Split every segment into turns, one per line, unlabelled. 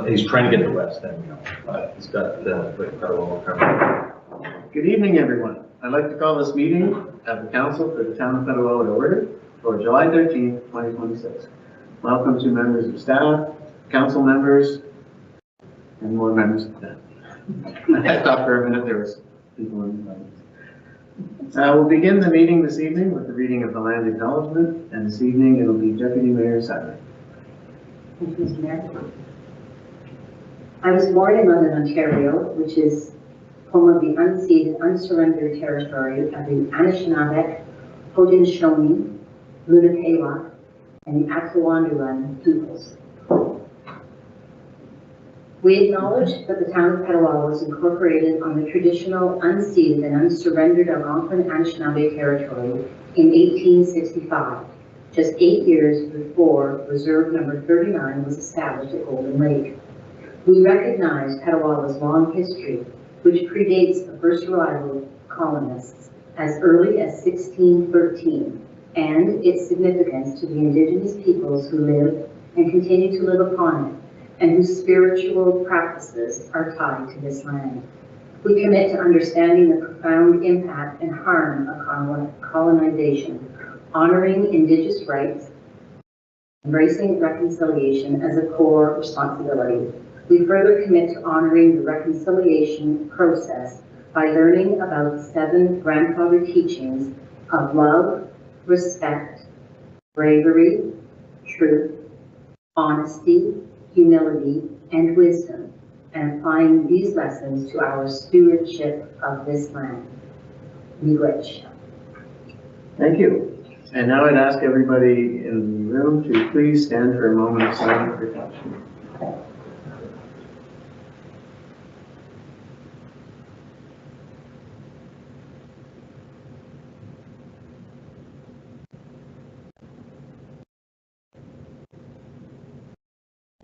He's trying to get to West End, but he's got Petawawa covered.
Good evening, everyone. I'd like to call this meeting of the Council for the Town of Petawawa to order for July 13th, 2026. Welcome to members of staff, council members, and more members of staff. I thought for a minute there was people in the audience. We'll begin the meeting this evening with the reading of the land acknowledgement, and this evening it'll be Deputy Mayor Sadler.
Thank you, Mr. Mayor. I was born in London, Ontario, which is home of the unceded, unsurrendered territory of the Anishinaabe, Haudenosaunee, Petawawa, and the Akwesasne peoples. We acknowledge that the town of Petawawa was incorporated on the traditional, unceded, and unsurrendered Algonquin Anishinaabe territory in 1865, just 8 years before Reserve Number 39 was established at Golden Lake. We recognize Petawawa's long history, which predates the first arrival of colonists as early as 1613, and its significance to the indigenous peoples who live and continue to live upon it, and whose spiritual practices are tied to this land. We commit to understanding the profound impact and harm of colonization, honoring indigenous rights, embracing reconciliation as a core responsibility. We further commit to honoring the reconciliation process by learning about the 7 grandfather teachings of love, respect, bravery, truth, honesty, humility, and wisdom, and applying these lessons to our stewardship of this land. We wish.
Thank you. And now I'd ask everybody in the room to please stand for a moment of silent reflection.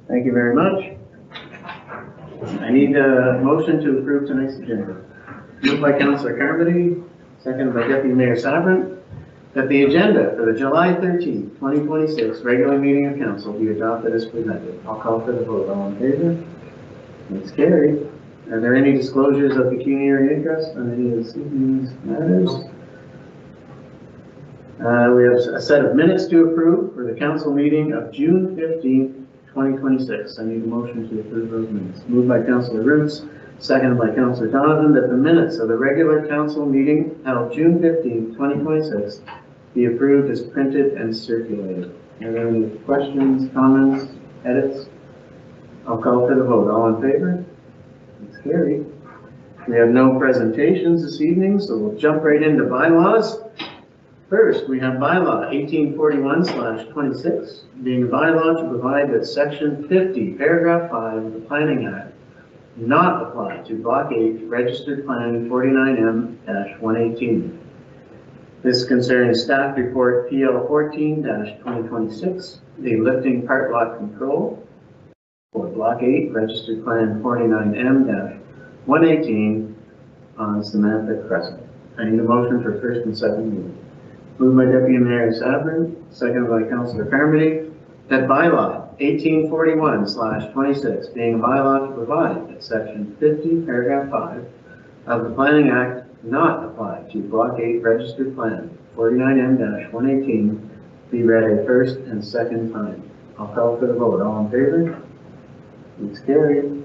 Thank you very much. I need a motion to approve tonight's agenda. Moved by Councillor Carmody, seconded by Deputy Mayor Sabrin, that the agenda for the July 13th, 2026 regular meeting of council be adopted as presented. I'll call for the vote. All in favor? It's carried. Are there any disclosures of pecuniary interest on any of this evening's matters? We have a set of minutes to approve for the council meeting of June 15th, 2026. I need a motion to approve those minutes. Moved by Councillor Roots, seconded by Councillor Donovan, that the minutes of the regular council meeting held June 15, 2026 be approved as printed and circulated. Are there any questions, comments, edits? I'll call for the vote. All in favor? It's carried. We have no presentations this evening, so we'll jump right into bylaws. First, we have bylaw 1841/26, being a bylaw to provide that section 50, paragraph 5 of the Planning Act not apply to Block 8, Registered Plan 49M-118. This concerns staff report PL 14-2026, the lifting part lot control for Block 8, Registered Plan 49M-118 on Samantha Crescent. I need a motion for first and second reading. Moved by Deputy Mayor Sabrin, seconded by Councillor Carmody, that bylaw 1841/26, being a bylaw to provide that section 50, paragraph 5 of the Planning Act not apply to Block 8 Registered Plan 49M-118, be read a first and second time. I'll call for the vote. All in favor? It's carried.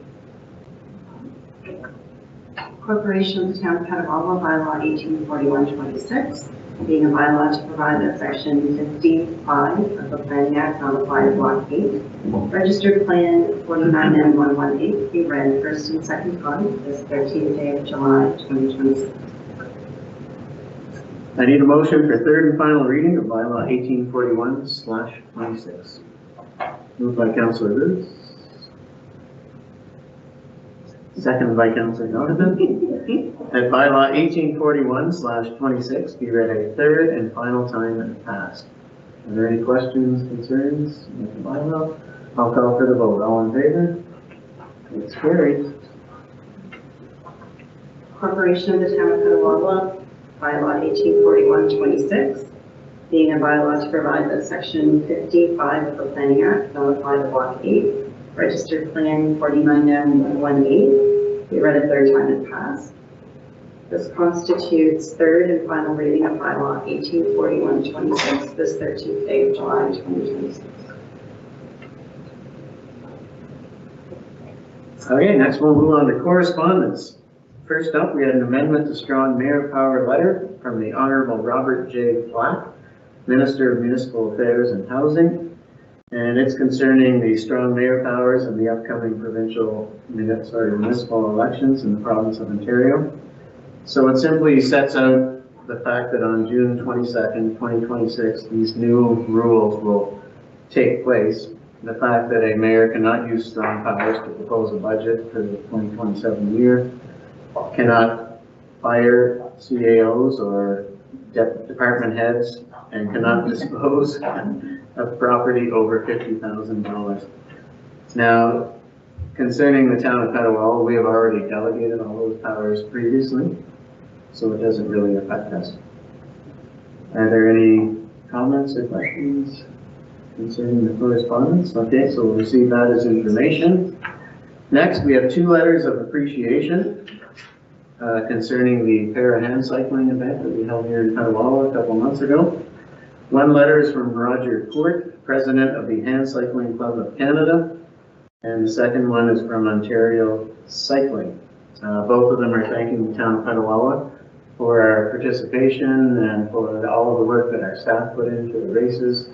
Corporation of the Town of Petawawa, bylaw 1841/26, being a bylaw to provide that section 55 of the Planning Act not apply to Block 8, Registered Plan 49M-118, be read first and second time this 13th day of July 2026.
I need a motion for third and final reading of bylaw 1841/26. Moved by Councillor Roots, seconded by Councillor Donovan, that bylaw 1841/26 be read a third and final time and passed. Are there any questions, concerns with the bylaw? I'll call for the vote. All in favor? It's carried.
Corporation of the Town of Petawawa, bylaw 1841/26, being a bylaw to provide that section 55 of the Planning Act not apply to Block 8, Registered Plan 49-18. We read a third time it passed. This constitutes third and final reading of bylaw 1841-26 this 13th day of July 2026.
Okay, next we'll move on to correspondence. First up, we had an amendment to strong mayor power letter from the Honorable Robert J. Platt, Minister of Municipal Affairs and Housing, and it's concerning the strong mayor powers in the upcoming municipal elections in the province of Ontario. So it simply sets out the fact that on June 22nd, 2026, these new rules will take place. The fact that a mayor cannot use strong powers to propose a budget for the 2027 year, cannot fire CAOs or department heads, and cannot dispose of property over $50,000. Now, concerning the town of Petawawa, we have already delegated all those powers previously, so it doesn't really affect us. Are there any comments or questions concerning the correspondence? Okay, so we'll receive that as information. Next, we have 2 letters of appreciation concerning the para hand cycling event that we held here in Petawawa a couple months ago. One letter is from Roger Court, President of the Hand Cycling Club of Canada, and the second one is from Ontario Cycling. Both of them are thanking the town of Petawawa for our participation and for all of the work that our staff put into the races,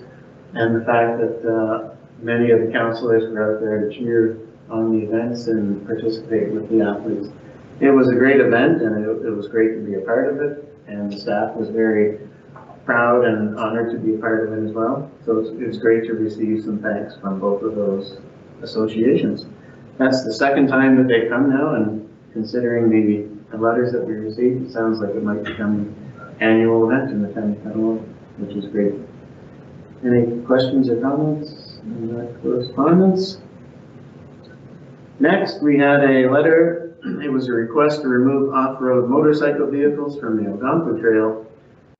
and the fact that many of the councillors were out there to cheer on the events and participate with the athletes. It was a great event, and it was great to be a part of it, and the staff was very proud and honored to be a part of it as well. So it's great to receive some thanks from both of those associations. That's the second time that they've come now, and considering the letters that we received, it sounds like it might become an annual event in the town of Petawawa, which is great. Any questions or comments on that correspondence? Next, we had a letter. It was a request to remove off-road motorcycle vehicles from the Algonquin Trail.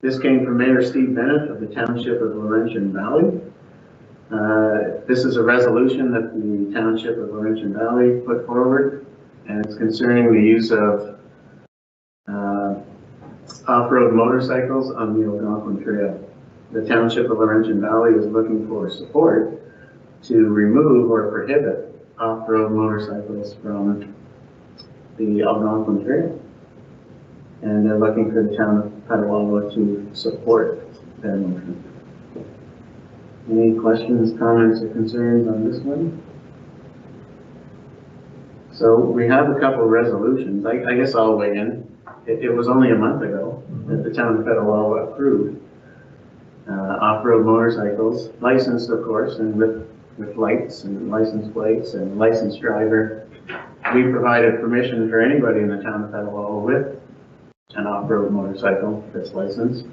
This came from Mayor Steve Bennett of the Township of Laurentian Valley. This is a resolution that the Township of Laurentian Valley put forward, and it's concerning the use of off-road motorcycles on the Algonquin Trail. The Township of Laurentian Valley is looking for support to remove or prohibit off-road motorcycles from the Algonquin Trail. And they're looking for the town of Petawawa to support their motion. Any questions, comments, or concerns on this one? So we have a couple of resolutions. I guess I'll weigh in. It was only a month ago that the town of Petawawa approved off-road motorcycles, licensed of course, and with lights and license plates and licensed driver. We provided permission for anybody in the town of Petawawa with an off-road motorcycle that's licensed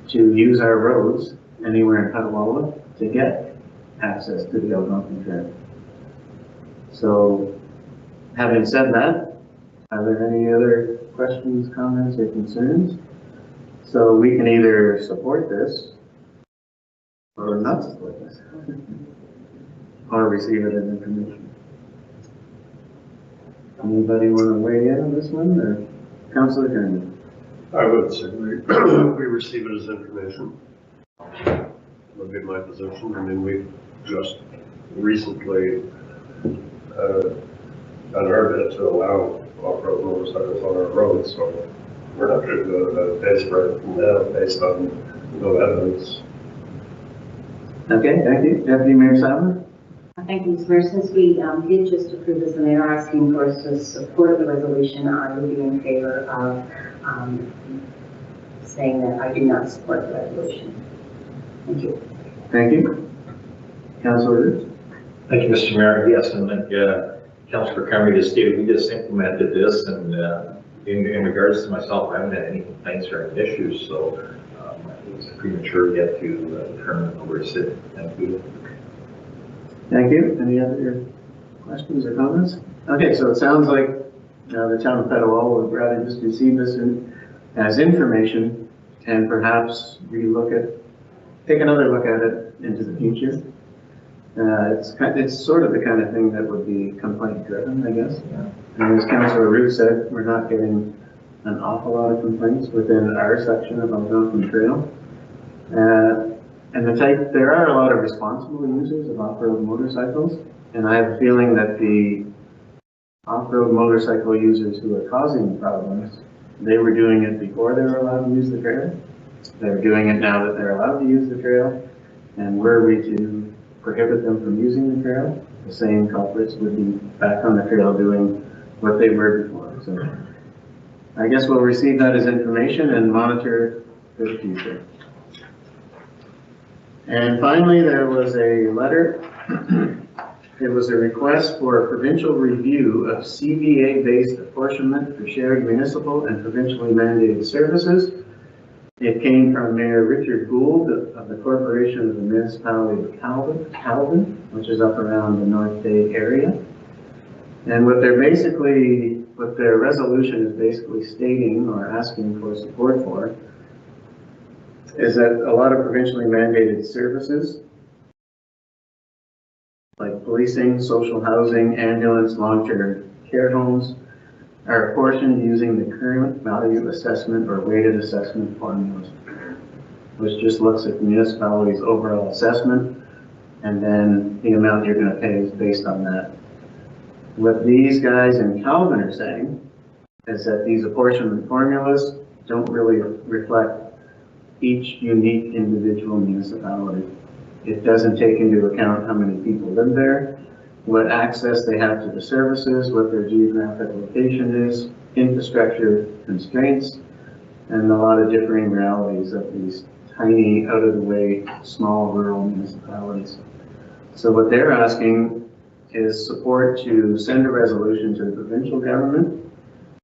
to use our roads anywhere in Petawawa to get access to the Algonquin Trail. So, having said that, are there any other questions, comments, or concerns? So we can either support this or not support this, or receive it as information. Anybody want to weigh in on this one, or Councillor Kennedy?
I would say we receive it as information. That would be my position. I mean, we've just recently done our bit to allow off-road motorcycles on our roads, so we're not going to go to the pace for it now based on no evidence.
Okay, thank you. Deputy Mayor Savin?
Thank you, Mr. Mayor. Since we did just approve this and they are asking for us to support the resolution, I would be in favor of saying that I do not support the resolution. Thank you.
Thank you. Councillor Roots?
Thank you, Mr. Mayor. Yes, and like Councillor Cumry just stated, we just implemented this, and in regards to myself, I haven't had any complaints or any issues, so I think it's premature yet to determine where to sit. Thank you.
Thank you. Any other questions or comments? Okay, so it sounds like the town of Petawawa would rather just receive this as information and perhaps take another look at it into the future. It's sort of the kind of thing that would be complaint driven, I guess. And as Councilor Root said, we're not getting an awful lot of complaints within our section of Algonquin Trail. And there are a lot of responsible users of off-road motorcycles, and I have a feeling that the off-road motorcycle users who are causing the problems, they were doing it before they were allowed to use the trail. They're doing it now that they're allowed to use the trail, and were we to prohibit them from using the trail, the same culprits would be back on the trail doing what they were before. So I guess we'll receive that as information and monitor for the future. And finally, there was a letter. It was a request for a provincial review of CBA-based apportionment for shared municipal and provincially mandated services. It came from Mayor Richard Gould of the Corporation of the Municipality of Calvin, which is up around the North Bay area. And what their resolution is basically stating or asking for support for is that a lot of provincially mandated services like policing, social housing, ambulance, long-term care homes are apportioned using the current value assessment or weighted assessment formulas, which just looks at the municipality's overall assessment, and then the amount you're going to pay is based on that. What these guys in Calvin are saying is that these apportionment formulas don't really reflect each unique individual municipality. It doesn't take into account how many people live there, what access they have to the services, what their geographic location is, infrastructure constraints, and a lot of differing realities of these tiny, out-of-the-way, small rural municipalities. So what they're asking is support to send a resolution to the provincial government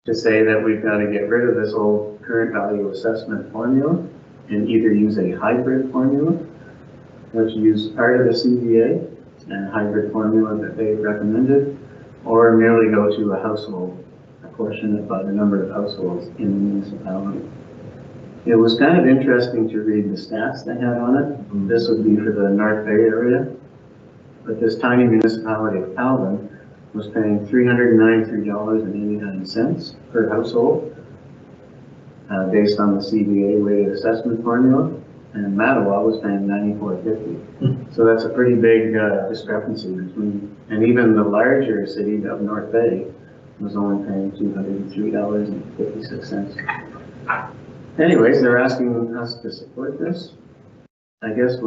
to say that we've got to get rid of this old current value assessment formula and either use a hybrid formula, which use part of the CVA and a hybrid formula that they've recommended, or merely go to a household, apportioned by the number of households in the municipality. It was kind of interesting to read the stats they had on it. This would be for the North Bay area, but this tiny municipality of Calvin was paying $393.89 per household, based on the CVA weighted assessment formula, and Petawawa was paying $94.50. So that's a pretty big discrepancy between, and even the larger city of North Bay was only paying $203.56. Anyways, they're asking us to support this. I guess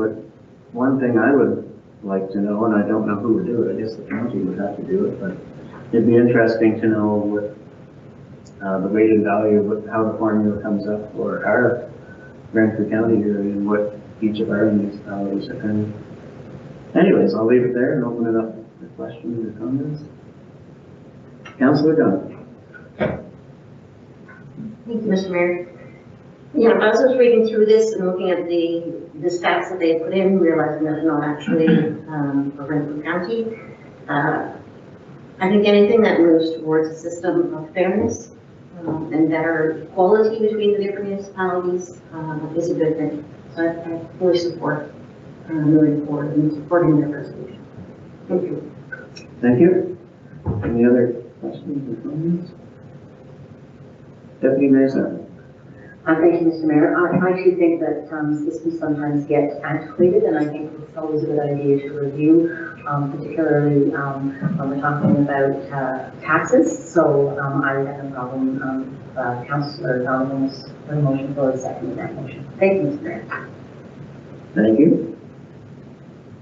one thing I would like to know, and I don't know who would do it, I guess the county would have to do it, but it'd be interesting to know what the weighted value of how the formula comes up for our Brantford County area and what each of our municipalities are paying. Anyways, I'll leave it there and open it up for questions or comments. Councilor Dunn.
Thank you, Mr. Mayor. Yeah, as I was reading through this and looking at the stats that they put in, realizing that they're not actually for Brantford County, I think anything that moves towards a system of fairness and better equality between the different municipalities is a good thing. So I fully support moving forward and supporting their resolution. Thank you.
Thank you. Any other questions or comments? Deputy Mayor Simon.
Thank you, Mr. Mayor. I too think that systems sometimes get antiquated, and I think it's always a good idea to review, particularly when we're talking about taxes. So I would have a problem, Councillor Donovan's motion for a second in that motion. Thank you, Mr. Mayor.
Thank you.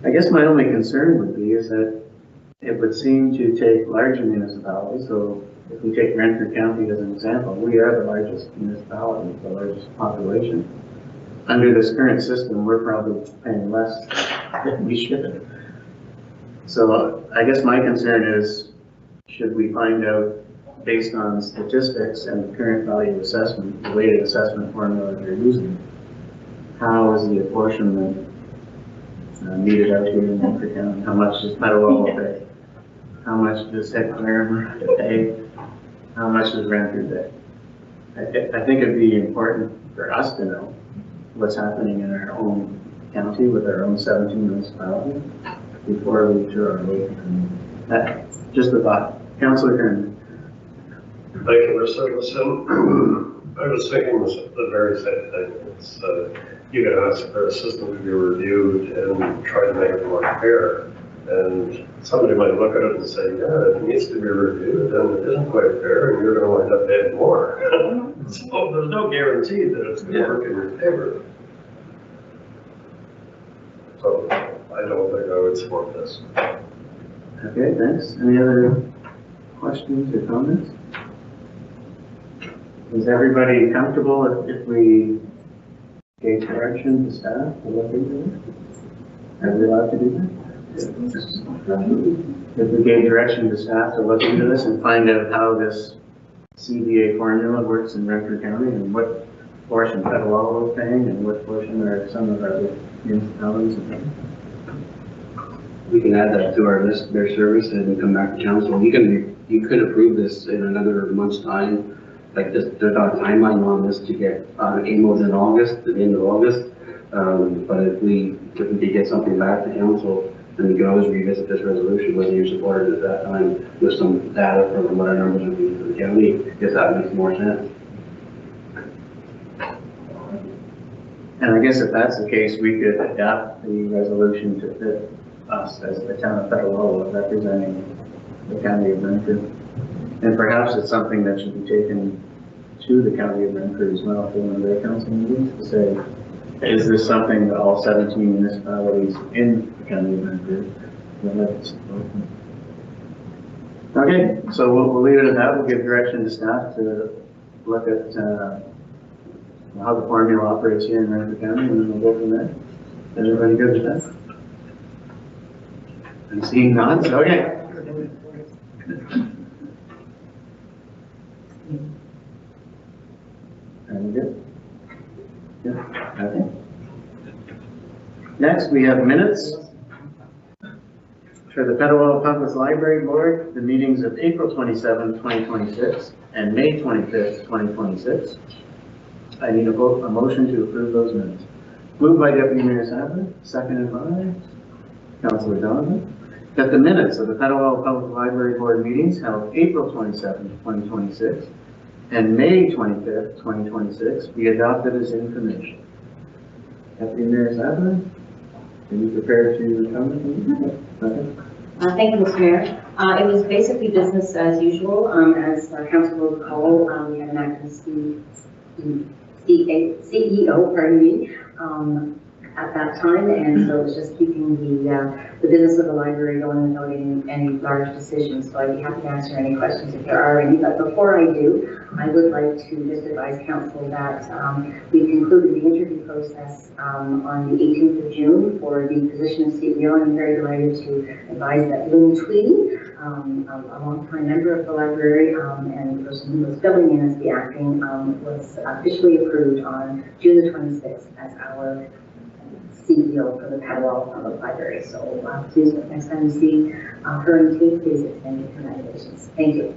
I guess my only concern would be is that it would seem to take larger municipalities. So if we take Brantford County as an example, we are the largest municipality, the largest population. Under this current system, we're probably paying less than we should. So I guess my concern is, should we find out, based on statistics and the current value assessment, the weighted assessment formula they're using, how is the apportionment meted out here in Brantford County? How much does Petawawa pay? How much does Head Claremont have to pay? How much does Brantford pay? I think it'd be important for us to know what's happening in our own county with our own 17 municipalities. before we adjourn. Just a thought. Councilor Kern.
Thank you, Mr. Listen. I was thinking the very same thing. It's, you can ask for a system to be reviewed and try to make it more fair. And somebody might look at it and say, yeah, it needs to be reviewed and it isn't quite fair and you're going to wind up paying more. So there's no guarantee that it's going to work in your favor. So I don't think I would support this.
Okay, thanks. Any other questions or comments? Is everybody comfortable if we gave direction to staff to look into it? Are we allowed to do that? If we gave direction to staff to look into this and find out how this CBA formula works in Renfrew County and what portion Petawawa is paying and what portion are some of our municipalities are paying?
We can add that to our list, their service, and come back to council. You could approve this in another month's time. Like this, there's not a timeline on this to get AMOs in August, at the end of August. But if we could get something back to council, then we can always revisit this resolution, whether you support it at that time, with some data from what our numbers would be for the county, if that makes more sense.
And I guess if that's the case, we could adapt the resolution to fit us as the town of Petawawa representing the county of Renfrew. And perhaps it's something that should be taken to the county of Renfrew as well, for one of their council meetings, to say, is this something that all 17 municipalities in the county of Renfrew will have to support? Okay, so we'll leave it at that. We'll give direction to staff to look at how the formula operates here in Renfrew County, and then we'll go from there. Is everybody good with that? I'm seeing nods. Okay. Are we good? Yeah. Okay. Next, we have minutes for the Petawawa Public Library Board, the meetings of April 27, 2026 and May 25th, 2026. I need a motion to approve those minutes. Moved by Deputy Mayor Sadler, seconded by Councilor Donovan, that the minutes of the Petawawa Public Library Board meetings held April 27, 2026 and May 25th, 2026 be adopted as information. Deputy Mayor Sadler, are you prepared to comment?
Thank you, Mr. Mayor. It was basically business as usual. As Council will recall, we had an active CEO, pardon me, at that time, and so it was just keeping the business of the library going without any large decisions. So I'd be happy to answer any questions if there are any. But before I do, I would like to just advise council that we concluded the interview process on the 18th of June for the position of CEO. I'm very delighted to advise that Lynn Tweedy, a longtime member of the library and the person who was filling in as the acting, was officially approved on June the 26th as our CEO for the Petawawa Public Library. So please, next time you see her and team, please extend your congratulations. Thank you.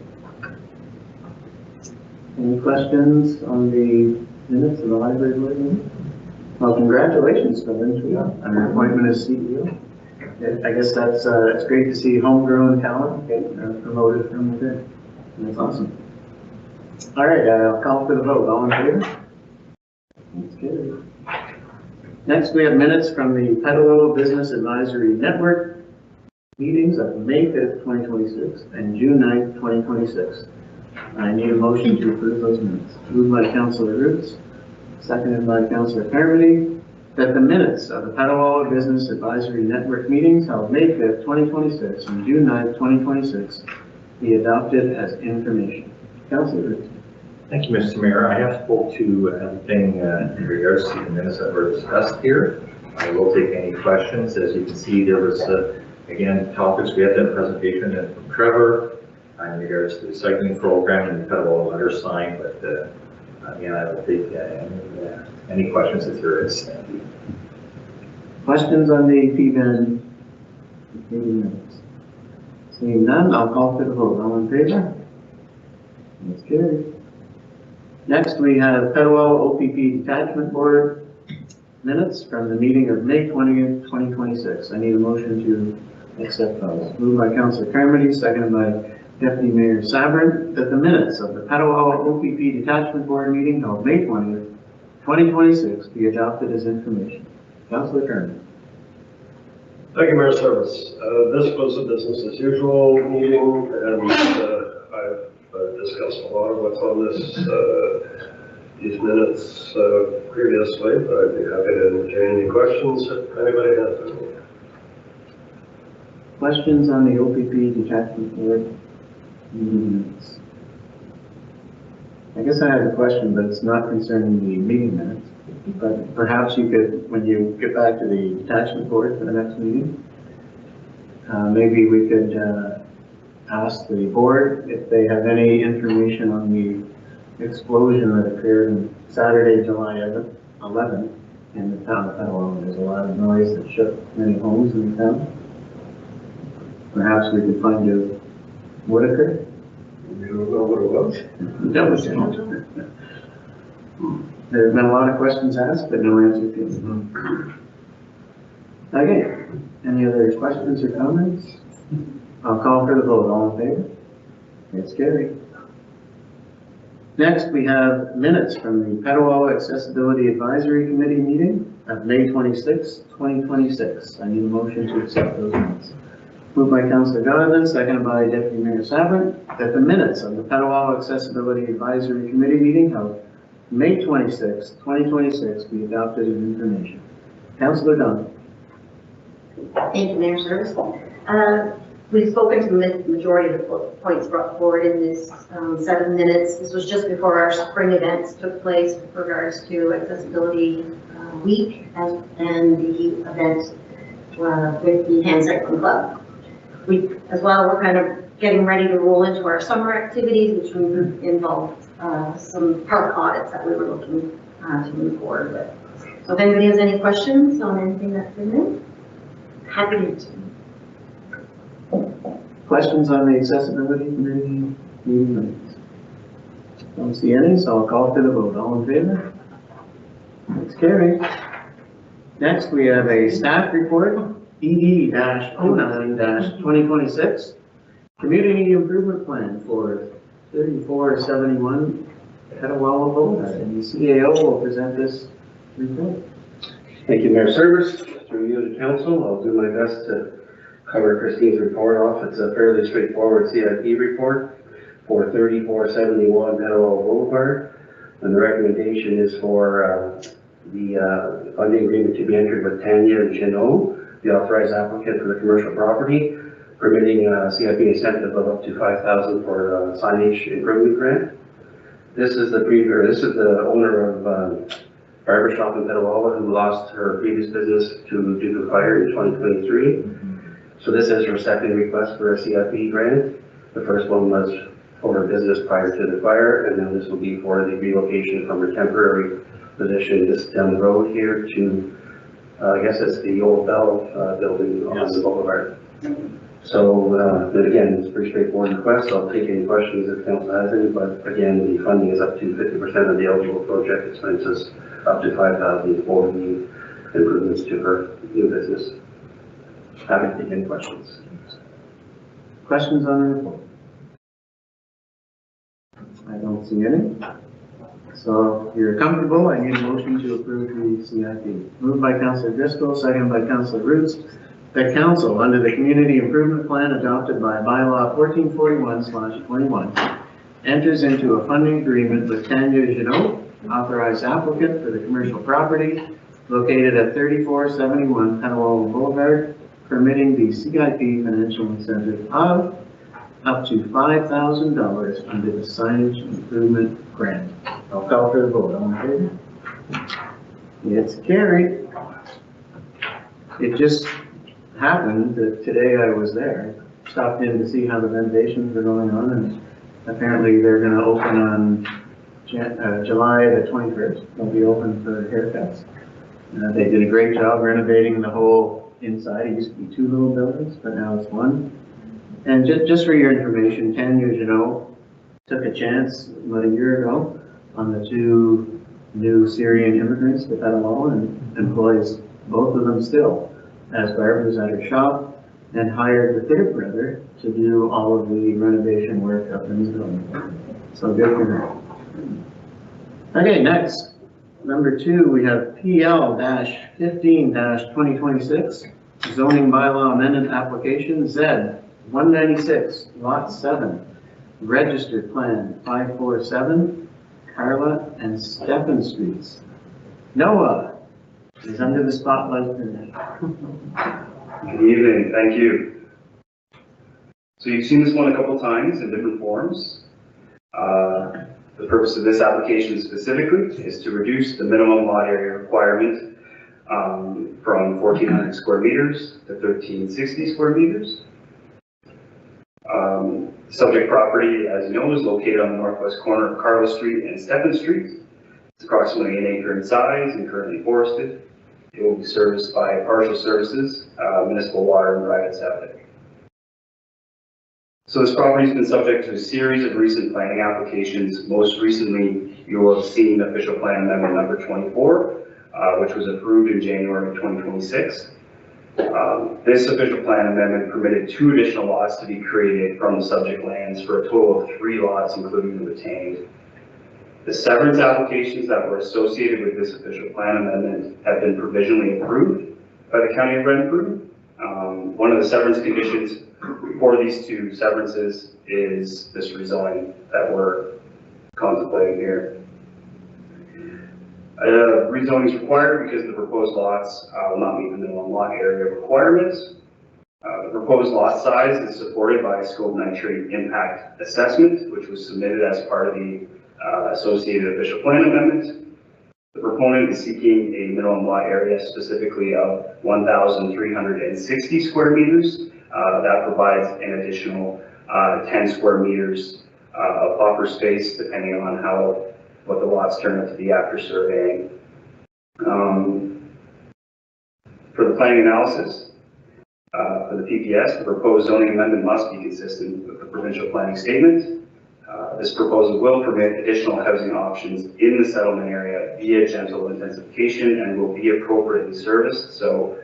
Any questions on the minutes of the library board meeting? Well, congratulations to Lynn Tweedy on her appointment as CEO. I guess it's great to see homegrown talent get promoted from within. That's awesome. All right, I'll call for the vote. All in favor? That's good. Next, we have minutes from the Petawawa Business Advisory Network meetings of May 5th, 2026 and June 9th, 2026. I need a motion to approve those minutes. Moved by Councilor Roots, seconded by Councilor Carmody, that the minutes of the Petawawa Business Advisory Network meetings held May 5th, 2026 and June 9th, 2026 be adopted as information. Councilor Roots.
Thank you, Mr. Mayor. I have spoke to everything in regards to the minutes that were discussed here. I will take any questions. As you can see, there was, again, topics. We had that presentation from Trevor in regards to the recycling program and the Petawawa letter sign, but again, I will take any questions if there is. Thank you.
Questions on the PBAN meeting minutes? Seeing none, I'll call for the vote. All in favor? That's carried. Next, we have Petawawa OPP Detachment Board minutes from the meeting of May 20th, 2026. I need a motion to Accept those. Moved by Councilor Carmody, seconded by Deputy Mayor Sabrin, that the minutes of the Petawawa OPP Detachment Board meeting held May 20th, 2026 be adopted as information. Councilor Carmody.
Thank you, Mayor Service. This was a business as usual meeting, and I've discussed a lot of what's on these minutes previously, but I'd be happy to entertain any questions if anybody has any.
Questions on the OPP Detachment Board meeting minutes? I guess I have a question, but it's not concerning the meeting minutes. But perhaps you could, when you get back to the Detachment Board for the next meeting, maybe we could ask the board if they have any information on the explosion that occurred on Saturday, July 11th in the town of Petawawa. There's a lot of noise that shook many homes in the town. Perhaps we could find out what occurred.
You don't know what it was?
No. There's been a lot of questions asked, but no answer given. Okay, any other questions or comments? I'll call for the vote. All in favor? It's carried. Next, we have minutes from the Petawawa Accessibility Advisory Committee meeting of May 26, 2026. I need a motion to accept those minutes. Moved by Councilor Donovan, seconded by Deputy Mayor Sabrin, that the minutes of the Petawawa Accessibility Advisory Committee meeting held May 26, 2026 be adopted as information. Councilor Donovan.
Thank you, Mayor Service. We've spoken to the majority of the points brought forward in this set of minutes. This was just before our spring events took place with regards to Accessibility Week and the event with the Hand Cycling Club. We're kind of getting ready to roll into our summer activities, which involved some park audits that we were looking to move forward with. So if anybody has any questions on anything that's been there, happy to answer.
Questions on the Accessibility Committee meeting minutes? Don't see any, so I'll call for the vote. All in favor? It's carried. Next, we have a staff report, ED-09-2026, Community Improvement Plan for 3471 Petawawa Boulevard, and the CAO will present this report.
Thank you, Mayor Service. Through you to council, I'll do my best to cover Christine's report off. It's a fairly straightforward CIP report for 3471 Petawawa Boulevard, and the recommendation is for the funding agreement to be entered with Tanya and Chinot, the authorized applicant for the commercial property, permitting CIP incentive of up to $5,000 for signage improvement grant. This is the owner of barber shop in Petawawa who lost her previous business due to fire in 2023. So this is her second request for a CIP grant. The first one was for her business prior to the fire, and then this will be for the relocation from her temporary position just down the road here to, I guess it's the old Bell building on the boulevard. So again, it's a pretty straightforward request. I'll take any questions if council has any, but again, the funding is up to 50% of the eligible project expenses, up to $5,000 for the improvements to her new business. Happy to take any questions.
Questions on the report? I don't see any. So if you're comfortable, I need a motion to approve the CIP. Moved by Councilor Driscoll, seconded by Councilor Roots, that council, under the Community Improvement Plan adopted by Bylaw 1441/21, enters into a funding agreement with Tanya Janot, authorized applicant for the commercial property located at 3471 Petawawa Boulevard, permitting the CIP financial incentive of up to $5,000 under the signage improvement grant. I'll call for the vote. All in favor? It's carried. It just happened that today I was there. Stopped in to see how the renovations are going on, and apparently they're going to open on July the 21st. They'll be open for haircuts. They did a great job renovating the whole inside. It used to be 2 little buildings, but now it's 1. And just for your information, 10 years ago, took a chance about a year ago on the 2 new Syrian immigrants to Petawawa and employs both of them still as barbers at her shop and hired the third brother to do all of the renovation work up in the building. So good for her. Okay, next, number 2, we have PL-15-2026, zoning bylaw amendment application Z 196, lot 7, registered plan 547, Carla and Stephen Streets. Noah is under the spotlight today.
Good evening, thank you. So you've seen this one a couple times in different forms. The purpose of this application specifically is to reduce the minimum lot area requirement from 1,400 square meters to 1,360 square meters. Subject property, as you know, is located on the northwest corner of Carla Street and Stephen Street. It's approximately 1 acre in size and currently forested. It will be serviced by partial services, municipal water and private septic. So this property has been subject to a series of recent planning applications. Most recently, you will have seen official plan amendment number 24, which was approved in January of 2026. This official plan amendment permitted 2 additional lots to be created from the subject lands for a total of 3 lots, including the retained. The severance applications that were associated with this official plan amendment have been provisionally approved by the County of Renfrew. One of the severance conditions for these 2 severances is this rezoning that we're contemplating here. Rezoning is required because the proposed lots will not meet the minimum lot area requirements. The proposed lot size is supported by a scope nitrate impact assessment, which was submitted as part of the associated official plan amendment. The proponent is seeking a minimum lot area specifically of 1,360 square meters. That provides an additional 10 square meters of buffer space, depending on what the lots turn out to be after surveying. For the planning analysis, for the PPS, the proposed zoning amendment must be consistent with the provincial planning statement. This proposal will permit additional housing options in the settlement area via gentle intensification and will be appropriately serviced. So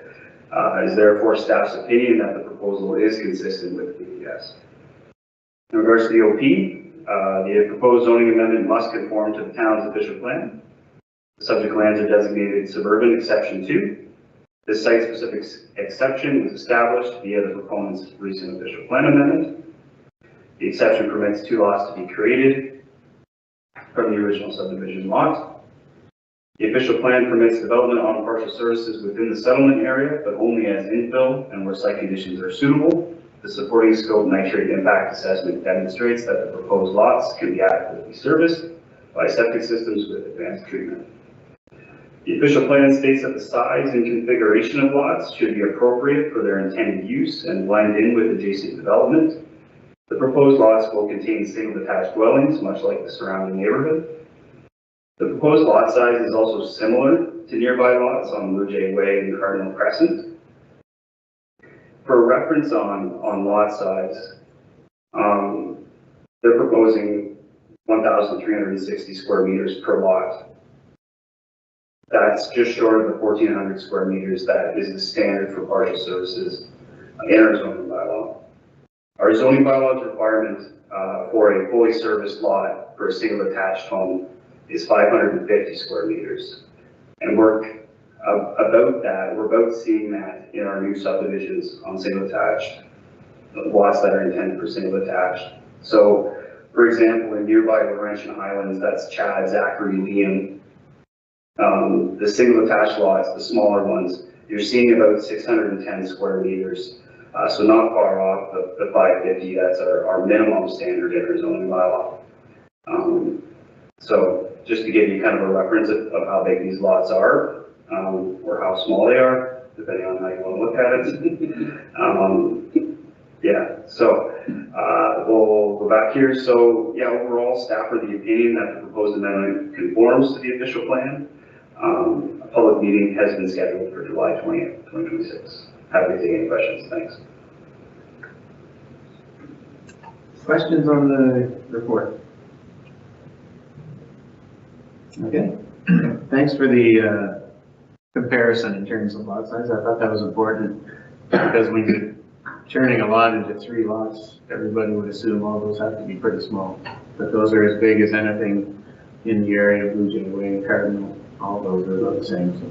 it is therefore staff's opinion that the proposal is consistent with the PPS. In regards to the OP, the proposed zoning amendment must conform to the town's official plan. The subject lands are designated suburban exception 2. This site-specific exception was established via the proponent's recent official plan amendment. The exception permits 2 lots to be created from the original subdivision lot. The official plan permits development on partial services within the settlement area, but only as infill and where site conditions are suitable. The supporting scope nitrate impact assessment demonstrates that the proposed lots can be adequately serviced by septic systems with advanced treatment. The official plan states that the size and configuration of lots should be appropriate for their intended use and blend in with adjacent development. The proposed lots will contain single detached dwellings, much like the surrounding neighborhood. The proposed lot size is also similar to nearby lots on Blue Jay Way and Cardinal Crescent. For reference on lot size, they're proposing 1,360 square meters per lot. That's just short of the 1,400 square meters that is the standard for partial services in our zoning bylaw. Our zoning bylaw's requirement for a fully serviced lot for a single attached home is 550 square meters. And we're about seeing that in our new subdivisions on single attached, lots that are intended for single attached. So, for example, in nearby Laurentian Highlands, that's Chad, Zachary, Liam. The single attached lots, the smaller ones, you're seeing about 610 square meters. So not far off the 550, that's our minimum standard in our zoning bylaw. So just to give you kind of a reference of how big these lots are, or how small they are, depending on how you want to look at it. Yeah, so we'll go back here. So yeah, overall, staff are the opinion that the proposed amendment conforms to the official plan. A public meeting has been scheduled for July 20th, 2026. Happy to take any questions. Thanks.
Questions on the report? Okay. Thanks for the comparison in terms of lot size. I thought that was important because when you turning a lot into 3 lots, everybody would assume all those have to be pretty small. But those are as big as anything in the area, Blue Jay Way, Cardinal, all those are about the same. So.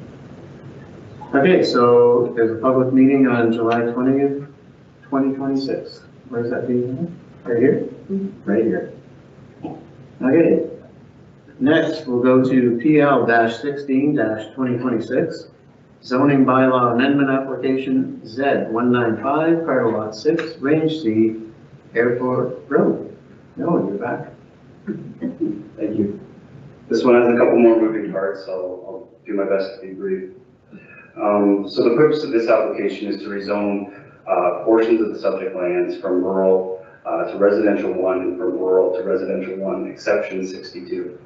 Okay, so there's a public meeting on July 20th, 2026. Where's that being? Right here? Right here. Okay. Next, we'll go to PL-16-2026, zoning bylaw amendment application Z195, Carter Lot 6, Range C, Airport Road. No, you're back.
Thank you. This one has a couple more moving parts, so I'll do my best to be brief. So the purpose of this application is to rezone portions of the subject lands from rural to residential 1 and from rural to residential 1, exception 62.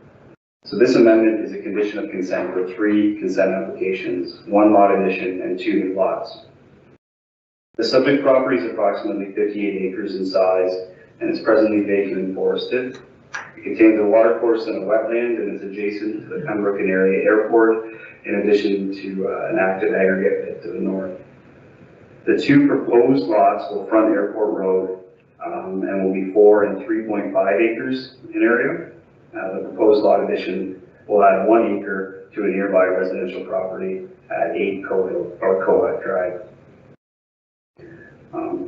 So this amendment is a condition of consent for 3 consent applications, 1 lot addition and 2 new lots. The subject property is approximately 58 acres in size and is presently vacant and forested. It contains a watercourse and a wetland and is adjacent to the Pembroke and Area Airport, in addition to an active aggregate pit to the north. The 2 proposed lots will front Airport Road and will be 4 and 3.5 acres in area. The proposed lot addition will add 1 acre to a nearby residential property at 8 Cohut Drive.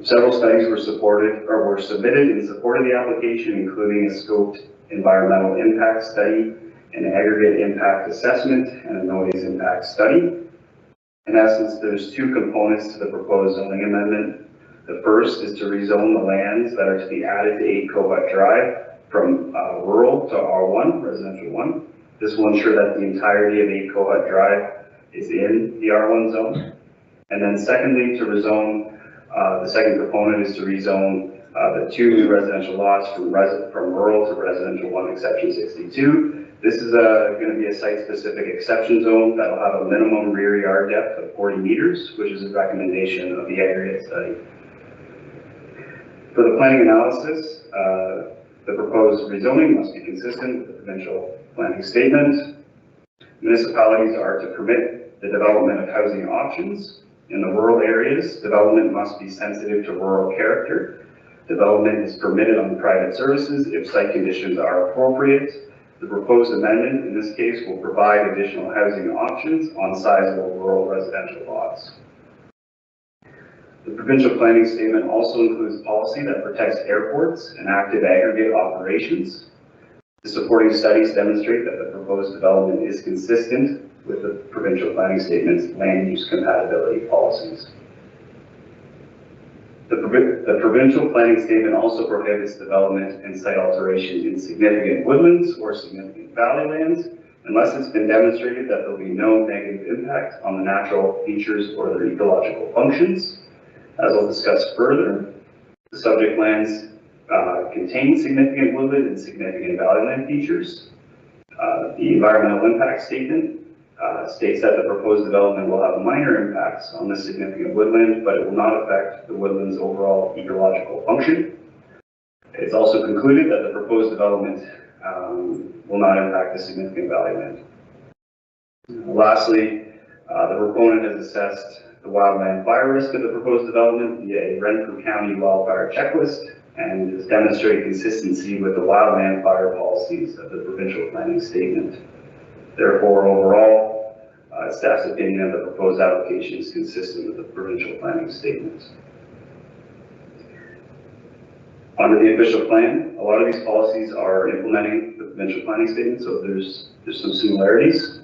Several studies were submitted in support of the application, including a scoped environmental impact study, an aggregate impact assessment, and a noise impact study. In essence, there's 2 components to the proposed zoning amendment. The first is to rezone the lands that are to be added to 8 Cohut Drive from rural to R1, residential 1. This will ensure that the entirety of 8 Cohut Drive is in the R1 zone. And then secondly, to rezone, the second component is to rezone the 2 new residential lots from rural to residential 1, exception 62. This is going to be a site-specific exception zone that will have a minimum rear yard depth of 40 meters, which is a recommendation of the aggregate study. For the planning analysis, the proposed rezoning must be consistent with the provincial planning statement. Municipalities are to permit the development of housing options. In the rural areas, development must be sensitive to rural character. Development is permitted on private services if site conditions are appropriate. The proposed amendment, in this case, will provide additional housing options on sizable rural residential lots. The provincial planning statement also includes policy that protects airports and active aggregate operations. The supporting studies demonstrate that the proposed development is consistent with the provincial planning statement's land use compatibility policies. The provincial planning statement also prohibits development and site alterations in significant woodlands or significant valley lands unless it's been demonstrated that there will be no negative impact on the natural features or their ecological functions. As I'll discuss further, the subject lands contain significant woodland and significant valley land features. The environmental impact statement states that the proposed development will have minor impacts on the significant woodland, but it will not affect the woodland's overall ecological function. It's also concluded that the proposed development will not impact the significant valley land. Lastly, the proponent has assessed the wildland fire risk of the proposed development via a Renfrew County wildfire checklist and has demonstrated consistency with the wildland fire policies of the provincial planning statement. Therefore, overall, staff's opinion of the proposed application is consistent with the provincial planning statement. Under the official plan, a lot of these policies are implementing the provincial planning statement, so there's some similarities.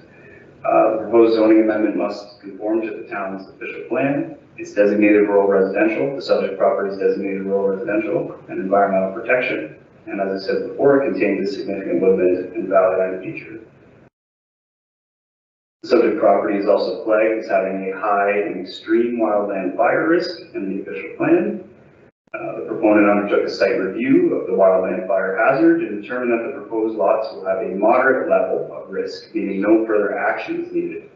The proposed zoning amendment must conform to the town's official plan. It's designated rural residential. The subject property is designated rural residential and environmental protection. And as I said before, it contains a significant woodland and valley land feature. The subject property is also flagged as having a high and extreme wildland fire risk in the official plan. The proponent undertook a site review of the wildland fire hazard and determined that the proposed lots will have a moderate level of risk, meaning no further action is needed.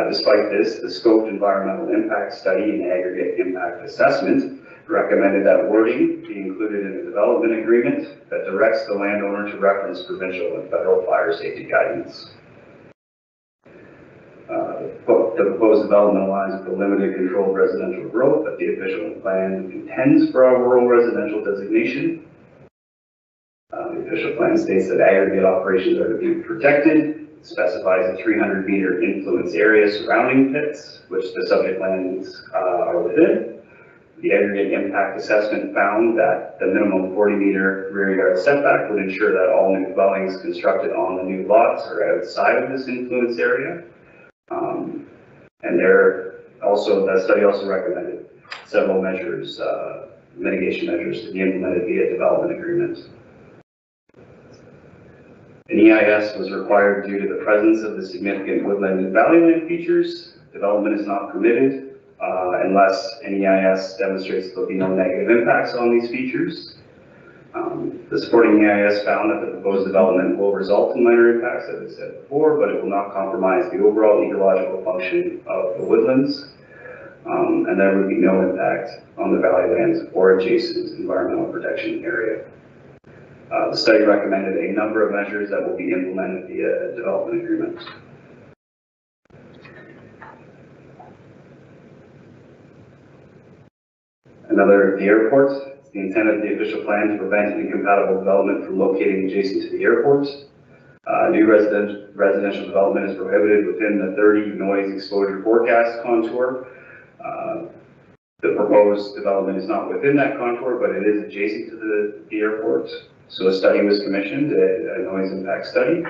Despite this, the scoped environmental impact study and aggregate impact assessment recommended that wording be included in the development agreement that directs the landowner to reference provincial and federal fire safety guidance. proposed development aligns with the limited controlled residential growth that the official plan intends for our rural residential designation. The official plan states that aggregate operations are to be protected. It specifies a 300-meter influence area surrounding pits, which the subject lands are within. The aggregate impact assessment found that the minimum 40-meter rear yard setback would ensure that all new dwellings constructed on the new lots are outside of this influence area. And the study also recommended several measures, mitigation measures to be implemented via development agreement. An EIS was required due to the presence of the significant woodland and valleyland features. Development is not permitted unless an EIS demonstrates there'll be no negative impacts on these features. The supporting EIS found that the proposed development will result in minor impacts, as I said before, but it will not compromise the overall ecological function of the woodlands, and there would be no impact on the valleylands or adjacent environmental protection area. The study recommended a number of measures that will be implemented via a development agreement. The airport. It's the intent of the official plan to prevent incompatible development from locating adjacent to the airport. New residential development is prohibited within the 30 noise exposure forecast contour. The proposed development is not within that contour, but it is adjacent to the airport. So a study was commissioned, a noise impact study.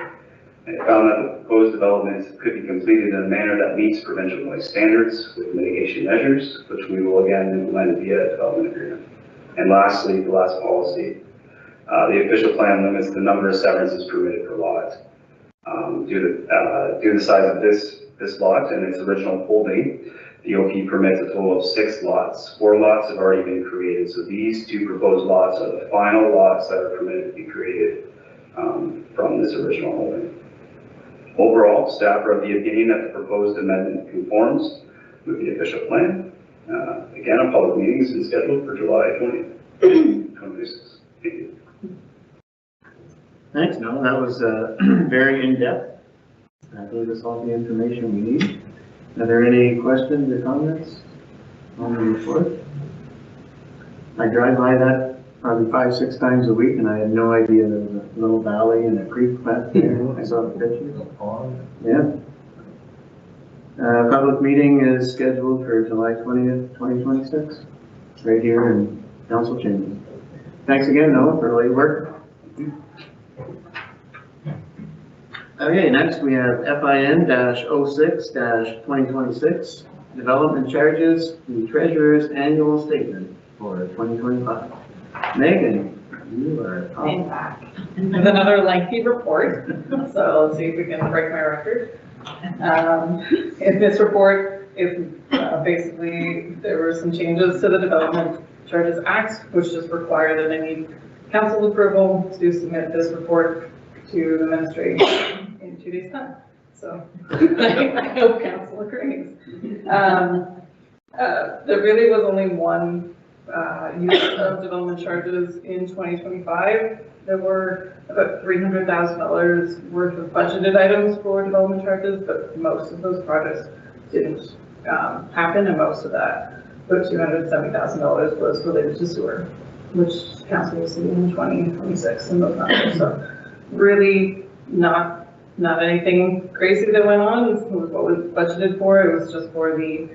It found that the proposed development could be completed in a manner that meets provincial noise standards with mitigation measures, which we will again implement via a development agreement. And lastly, the last policy, the official plan limits the number of severances permitted per lot. Due to the size of this lot and its original holding, the OP permits a total of 6 lots. 4 lots have already been created, so these 2 proposed lots are the final lots that are permitted to be created from this original holding. Overall, staff are of the opinion that the proposed amendment conforms with the official plan. Again, a public meeting has been scheduled for July 20th, 2026. Thank you.
Thanks, Noah. That was very in-depth. I gave us all the information we need. Are there any questions or comments on the report? I drive by that probably 5-6 times a week, and I had no idea there was a little valley and a creek back there. I saw the pictures. Yeah. Public meeting is scheduled for July 20th, 2026, right here in council chambers. Thanks again, Noah, for all your work. Okay, next we have FIN-06-2026, development charges, the treasurer's annual statement for 2025. Megan, you are up.
I'm back with another lengthy report, so let's see if we can break my record. In this report, basically there were some changes to the Development Charges Act, which just require that I need council approval to submit this report to the ministry in 2 days' time. So I hope council agrees. There really was only one use of development charges in 2025. There were about $300,000 worth of budgeted items for development charges, but most of those projects didn't happen, and most of that, about $270,000, was related to sewer, which council will see in 2026 in those numbers. So really not anything crazy that went on with what was budgeted for. It was just for the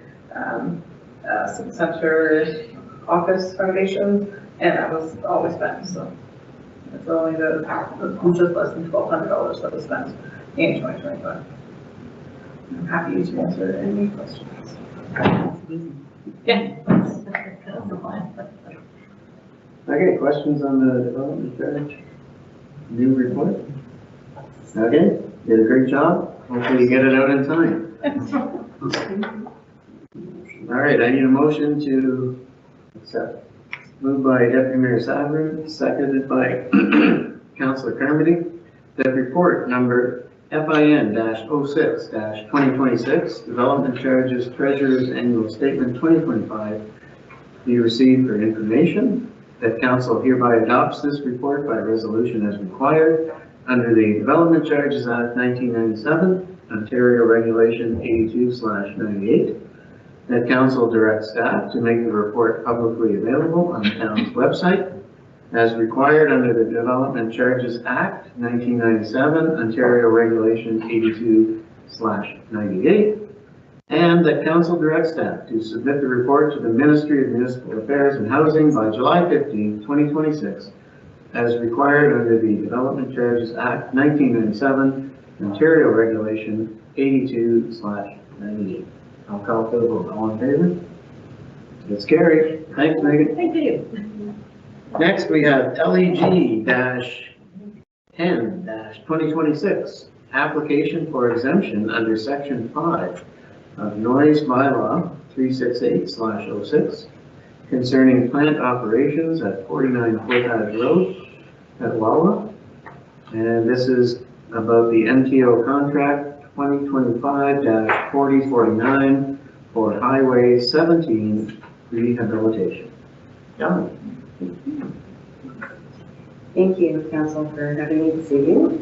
center office foundation, and that was always spent. So it's only just less than $1,200 that was spent in 2025. I'm happy to answer any questions. Yeah.
Okay, questions on the development charge? New report? Okay, did a great job. Hopefully you get it out in time. All right, I need a motion to accept. Moved by Deputy Mayor Savard, seconded by Councillor Carmody. That report number FIN-06-2026, Development Charges Treasurer's Annual Statement 2025, be received for information. That council hereby adopts this report by resolution as required, under the Development Charges Act 1997, Ontario Regulation 82/98, that council directs staff to make the report publicly available on the town's website as required under the Development Charges Act 1997, Ontario Regulation 82/98, and that council directs staff to submit the report to the Ministry of Municipal Affairs and Housing by July 15, 2026, as required under the Development Charges Act 1997, Ontario Regulation 82/98. I'll call for the vote. All in favor? It's carried. Thanks, Megan.
Thank you.
Next, we have LEG-10-2026, application for exemption under Section 5 of Noise Bylaw 368/06 concerning plant operations at 49 Portage Road, Petawawa. And this is about the MTO contract 2025-4049 for Highway 17 rehabilitation. John?
Thank you, Council, for having me this evening.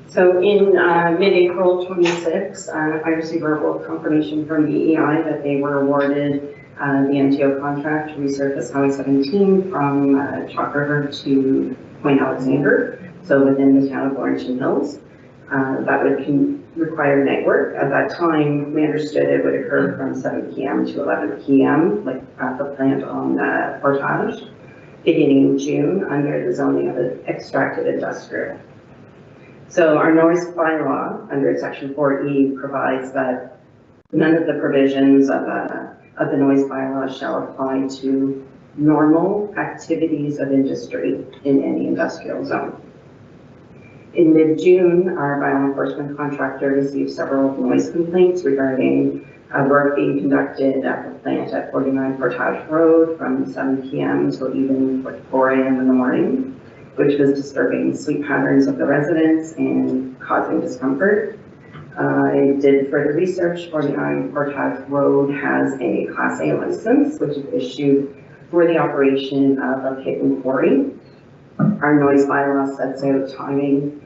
So in mid-April 26, I received verbal confirmation from BEI that they were awarded the MTO contract to resurface Highway 17 from Chalk River to Point Alexander, so within the town of Laurentian Hills. That would require night work. At that time, we understood it would occur from 7 p.m. to 11 p.m., like at the plant on Portage, beginning in June under the zoning of extracted industrial. So our noise bylaw under Section 4E provides that none of the provisions of the noise bylaw shall apply to normal activities of industry in any industrial zone. In mid-June, our bylaw enforcement contractor received several noise complaints regarding work being conducted at the plant at 49 Portage Road from 7 p.m. until even 4 a.m. in the morning, which was disturbing sleep patterns of the residents and causing discomfort. I did further research. 49 Portage Road has a Class A license, which is issued for the operation of a pit and quarry. Our noise bylaw sets out timing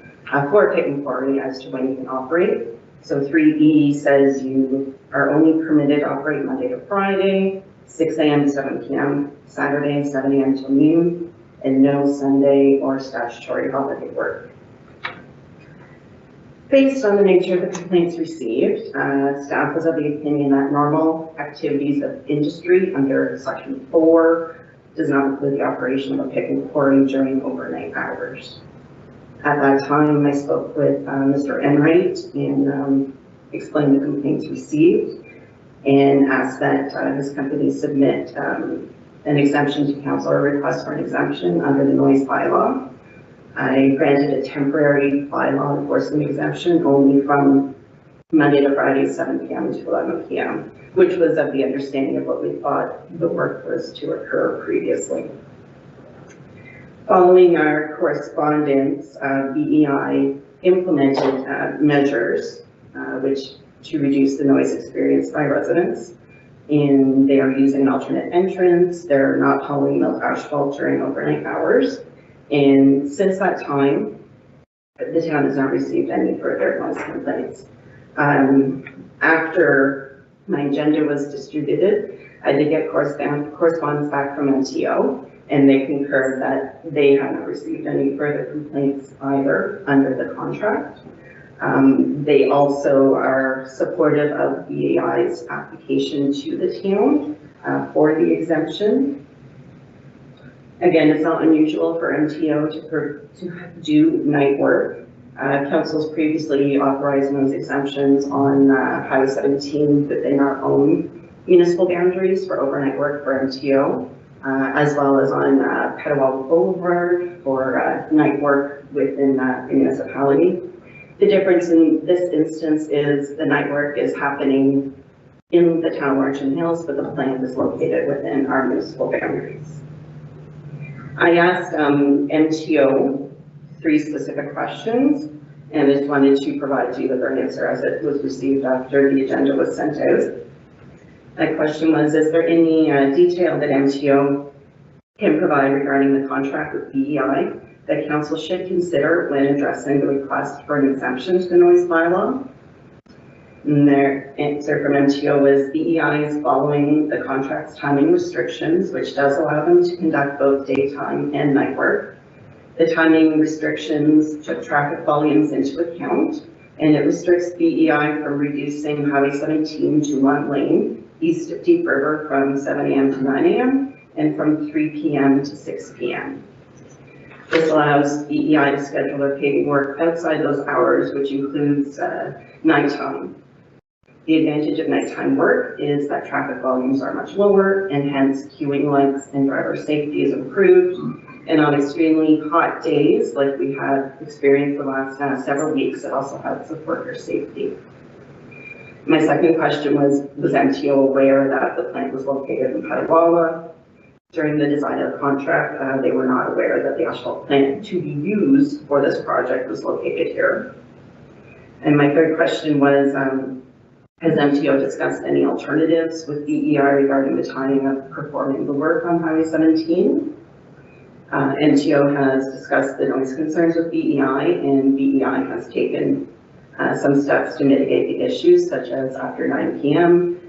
for a pit and quarry as to when you can operate. So 3E says you are only permitted to operate Monday to Friday, 6 a.m. to 7 p.m., Saturday, 7 a.m. till noon, and no Sunday or statutory holiday work. Based on the nature of the complaints received, staff was of the opinion that normal activities of industry under Section 4 does not include the operation of a pit and quarry during overnight hours. At that time, I spoke with Mr. Enright and explained the complaints received and asked that his company submit an exemption to council or request for an exemption under the noise bylaw. I granted a temporary bylaw enforcement exemption only from Monday to Friday, 7 p.m. to 11 p.m., which was of the understanding of what we thought the work was to occur previously. Following our correspondence, BEI implemented measures to reduce the noise experienced by residents. And they are using an alternate entrance. They're not hauling milk asphalt during overnight hours. And since that time, the town has not received any further noise complaints. After my agenda was distributed, I did get correspondence back from MTO, and they concurred that they have not received any further complaints either under the contract. They also are supportive of BEI's application to the town for the exemption. Again, it's not unusual for MTO to do night work. Council's previously authorized those exemptions on Highway 17 within our own municipal boundaries for overnight work for MTO, as well as on Petawawa Boulevard for night work within the municipality. The difference in this instance is the night work is happening in the town of Laurentian Hills, but the plant is located within our municipal boundaries. I asked MTO 3 specific questions, and I just wanted to provide you with their answer as it was received after the agenda was sent out. My question was, is there any detail that MTO can provide regarding the contract with BEI that council should consider when addressing the request for an exemption to the noise bylaw. And their answer from MTO was BEI is following the contract's timing restrictions, which does allow them to conduct both daytime and night work. The timing restrictions took traffic volumes into account, and it restricts BEI from reducing Highway 17 to one lane east of Deep River from 7 a.m. to 9 a.m. and from 3 p.m. to 6 p.m. This allows BEI to schedule their paving work outside those hours, which includes nighttime. The advantage of nighttime work is that traffic volumes are much lower, and hence queuing lengths and driver safety is improved. And on extremely hot days, like we have experienced the last several weeks, it also helps with worker safety. My second question was MTO aware that the plant was located in Petawawa? During the design of the contract, they were not aware that the asphalt plant to be used for this project was located here. And my third question was, has MTO discussed any alternatives with BEI regarding the timing of performing the work on Highway 17? MTO has discussed the noise concerns with BEI, and BEI has taken some steps to mitigate the issues, such as after 9 p.m.,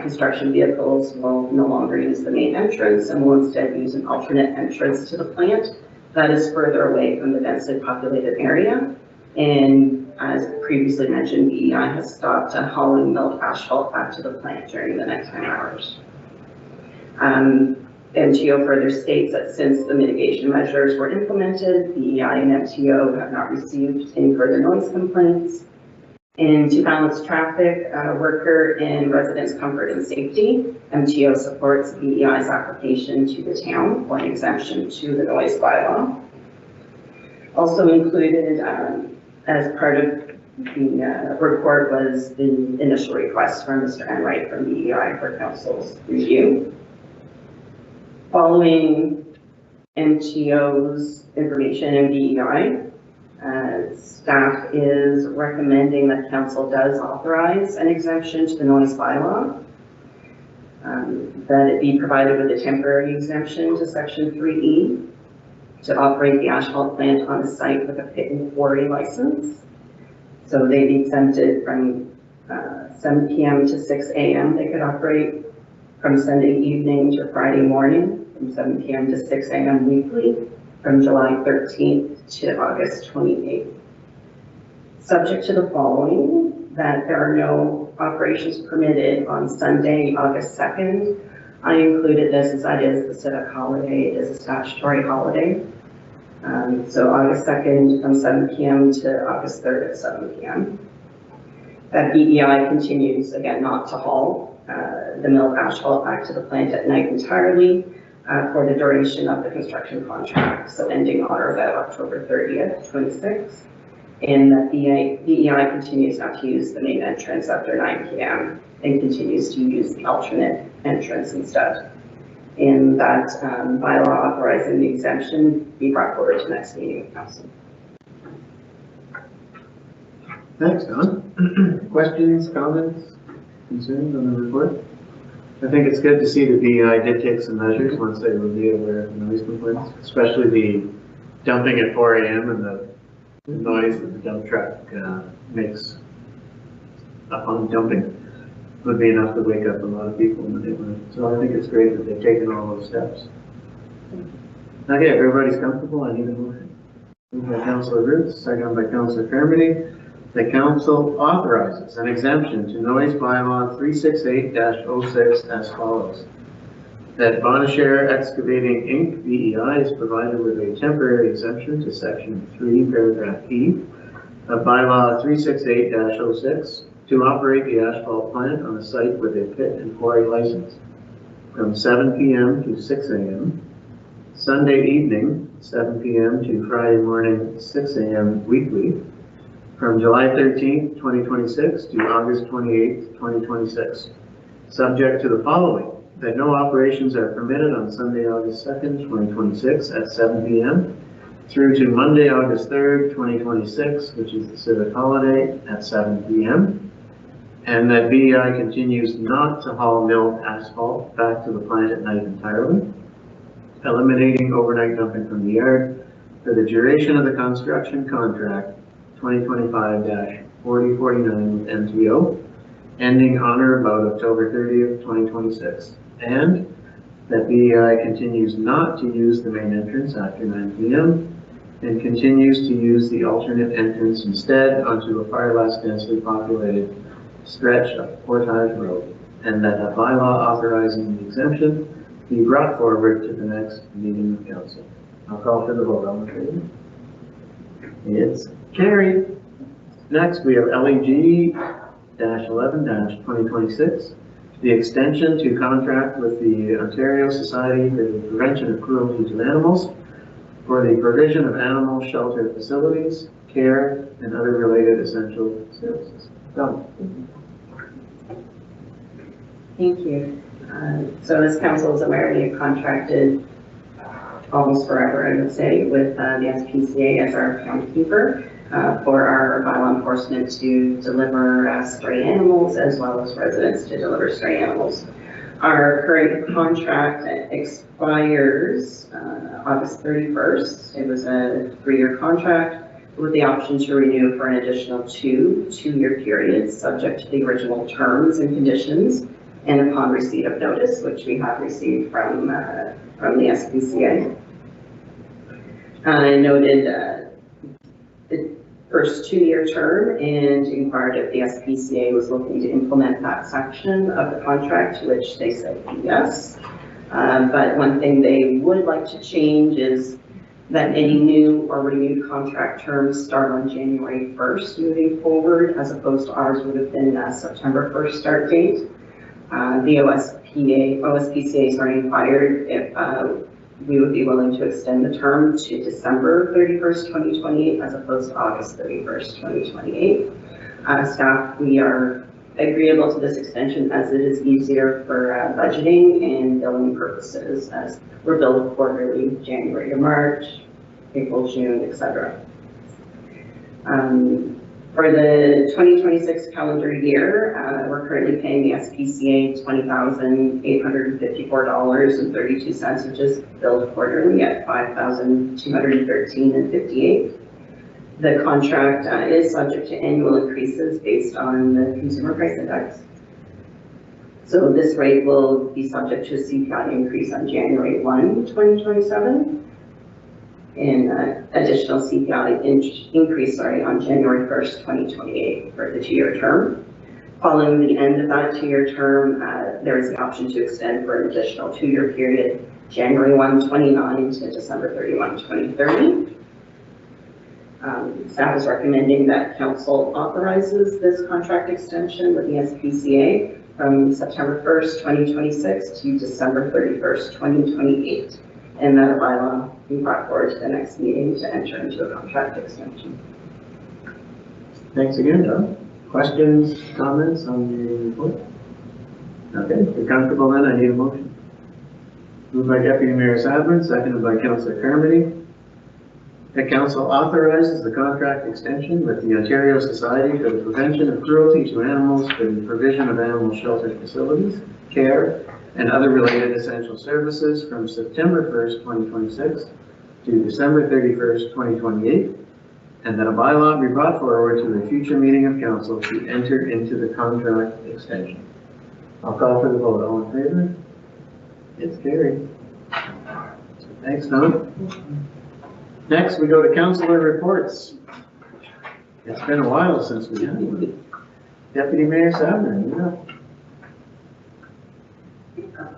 construction vehicles will no longer use the main entrance and will instead use an alternate entrance to the plant that is further away from the densely populated area. And as previously mentioned, BEI has stopped hauling milled asphalt back to the plant during the nighttime hours. MTO further states that since the mitigation measures were implemented, BEI and MTO have not received any further noise complaints. And to balance traffic, worker and residents' comfort and safety, MTO supports BEI's application to the town for an exemption to the noise bylaw. Also included as part of the report was the initial request from Mr. Enright from BEI for council's review. Following MTO's information and BEI, staff is recommending that council does authorize an exemption to the noise bylaw, that it be provided with a temporary exemption to section 3E to operate the asphalt plant on a site with a pit and quarry license. So they'd be exempted from 7 p.m. to 6 a.m. They could operate from Sunday evening to Friday morning from 7 p.m. to 6 a.m. weekly from July 13th to August 28th. Subject to the following, that there are no operations permitted on Sunday, August 2nd. I included this as that is the civic holiday, it is a statutory holiday. So August 2nd from 7 p.m. to August 3rd at 7 p.m. That BEI continues, again, not to haul the milled asphalt back to the plant at night entirely for the duration of the construction contract, so ending on or about October 30th, 26. And that BEI continues not to use the main entrance after 9 p.m. and continues to use the alternate entrance instead. And that bylaw authorizing the exemption be brought forward to next meeting of council.
Thanks, Don. Questions, comments, concerns on the report? I think it's good to see the BEI did take some measures once they were made aware of the noise complaints, especially the dumping at 4 a.m. and the noise that the dump truck makes upon dumping would be enough to wake up a lot of people in the neighborhood. So I think it's great that they've taken all those steps. Okay, everybody's comfortable. I need a motion. Moved by Councilor Roots, seconded by Councilor Carmody. The council authorizes an exemption to noise bylaw 368-06 as follows. That Bonashare Excavating Inc. BEI is provided with a temporary exemption to section 3, paragraph E of bylaw 368-06 to operate the asphalt plant on a site with a pit and quarry license from 7 p.m. to 6 a.m. Sunday evening, 7 p.m. to Friday morning, 6 a.m. weekly, from July 13th, 2026 to August 28th, 2026. Subject to the following, that no operations are permitted on Sunday, August 2nd, 2026 at 7 p.m. through to Monday, August 3rd, 2026, which is the civic holiday, at 7 p.m. And that BEI continues not to haul milled asphalt back to the plant at night entirely, eliminating overnight dumping from the yard, for the duration of the construction contract 2025-4049 with MTO, ending on or about October 30th, 2026, and that BEI continues not to use the main entrance after 9 p.m. and continues to use the alternate entrance instead onto a far less densely populated stretch of Portage Road, and that a bylaw authorizing the exemption be brought forward to the next meeting of council. I'll call for the vote. All in favor? It's carried. Next, we have LEG-11-2026, the extension to contract with the Ontario Society for the Prevention of Cruelty to Animals for the provision of animal shelter facilities, care, and other related essential services. Done.
Thank you. So as council is aware, we have contracted almost forever, I would say, with the SPCA as our groundskeeper for our bylaw enforcement to deliver stray animals as well as residents to deliver stray animals. Our current contract expires August 31st. It was a 3-year contract with the option to renew for an additional 2-year periods, subject to the original terms and conditions, and upon receipt of notice, which we have received from the SPCA. I noted the first 2-year term and inquired if the SPCA was looking to implement that section of the contract, to which they said yes. But one thing they would like to change is that any new or renewed contract terms start on January 1st moving forward, as opposed to ours would have been September 1st start date. The OSPCA inquired if we would be willing to extend the term to December 31st, 2028, as opposed to August 31st, 2028. Staff, we are agreeable to this extension as it is easier for budgeting and billing purposes, as we're billed quarterly, January to March, April, June, etc. For the 2026 calendar year, we're currently paying the SPCA $20,854.32, which is billed quarterly at $5,213.58. The contract is subject to annual increases based on the Consumer Price Index. So this rate will be subject to a CPI increase on January 1, 2027. And additional CPI increase on January 1st, 2028 for the 2-year term. Following the end of that 2-year term, there is the option to extend for an additional 2-year period, January 1, 2029 to December 31, 2030. Staff is recommending that council authorizes this contract extension with the SPCA from September 1st, 2026 to December 31st, 2028. And that a bylaw be brought forward to the next meeting to enter into a contract extension.
Thanks again, Doug. Questions, comments on the report? Okay, if you're comfortable then, I need a motion. Moved by Deputy Mayor Sadler, seconded by Councillor Carmody. The council authorizes the contract extension with the Ontario Society for the Prevention of Cruelty to Animals for the provision of animal shelter facilities, care, and other related essential services from September 1st, 2026 to December 31st, 2028, and that a bylaw be brought forward to a future meeting of council to enter into the contract extension. I'll call for the vote. All in favor? It's carried. Thanks, Tom. Next, we go to councilor reports. It's been a while since we had one. Deputy Mayor Sadler, you know.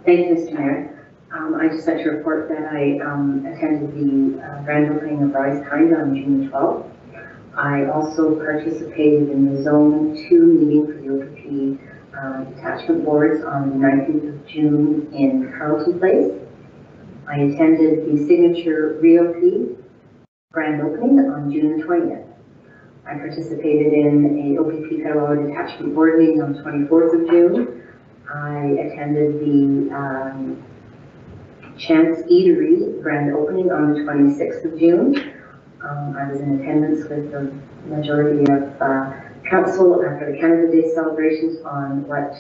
Thank you, Mr. Mayor. I just like to report that I attended the grand opening of Rise Kind on June 12th. I also participated in the Zone 2 meeting for the OPP detachment boards on the 19th of June in Carleton Place. I attended the Signature Realty grand opening on June 20th. I participated in a OPP Petawawa detachment board meeting on the 24th of June. I attended the Chance Eatery grand opening on the 26th of June. I was in attendance with the majority of council after the Canada Day celebrations on what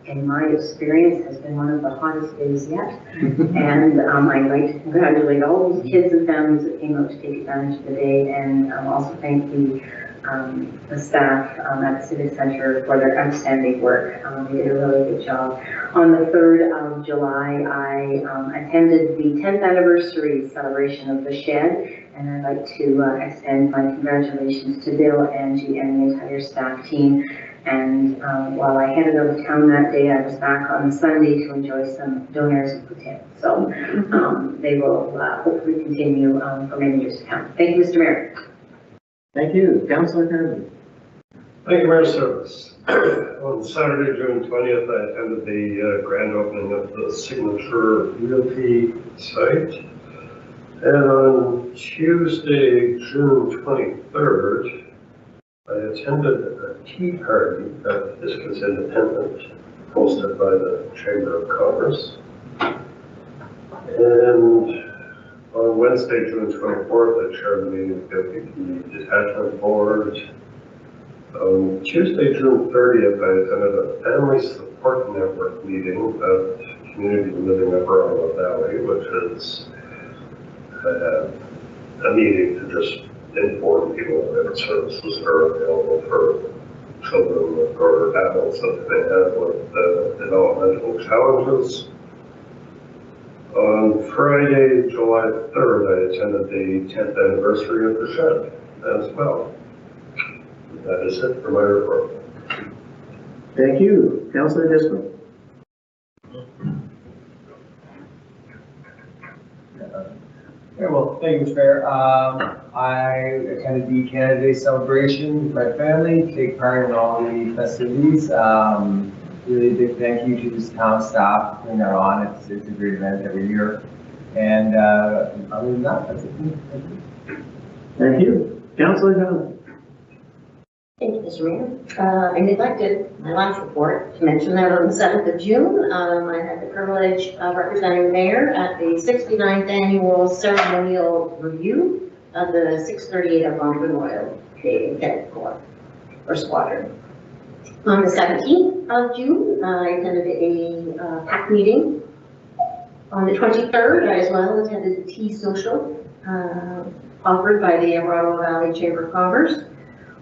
in my experience, has been one of the hottest days yet. And I'd like to congratulate all those kids and families that came out to take advantage of the day, and also thank the staff at the Civic Center for their outstanding work. They did a really good job. On the 3rd of July, I attended the 10th anniversary celebration of the Shed, and I'd like to extend my congratulations to Bill, Angie, and the entire staff team. And while I headed out of town that day, I was back on Sunday to enjoy some donors and poutine. So they will hopefully continue for many years to come. Thank you, Mr. Mayor.
Thank you. Councillor Kirby.
Thank you, Mayor Service. On Saturday, June 20th, I attended the grand opening of the Signature Realty site. And on Tuesday, June 23rd, I attended a tea party at Discus Independent, hosted by the Chamber of Commerce. And on Wednesday, June 24th, I chaired the meeting of the Detachment Board. On Tuesday, June 30th, I attended a Family Support Network meeting at Community Living Upper Ottawa Valley, which is a meeting to just inform people that services are available for children or adults that they have with developmental challenges. On Friday, July 3rd, I attended the 10th anniversary of the Shed as well. That is it for my report.
Thank you. Councillor Disco.
Very well, thank you, Mr. Mayor. I attended the Canada Day celebration with my family, take part in all the festivities. Really big thank you to this town staff for putting that on. It's a great event every year. And other than that, that's it.
Thank you. Councillor Johnson.
Thank you, Mr. Mayor. I neglected my last report to mention that on the 7th of June, I had the privilege of representing the mayor at the 69th annual ceremonial review of the 638 Algonquin Royal Canadian Cadet Corps, or Squadron. On the 17th of June, I attended a PAC meeting. On the 23rd, I as well attended a tea social offered by the Ottawa Valley Chamber of Commerce.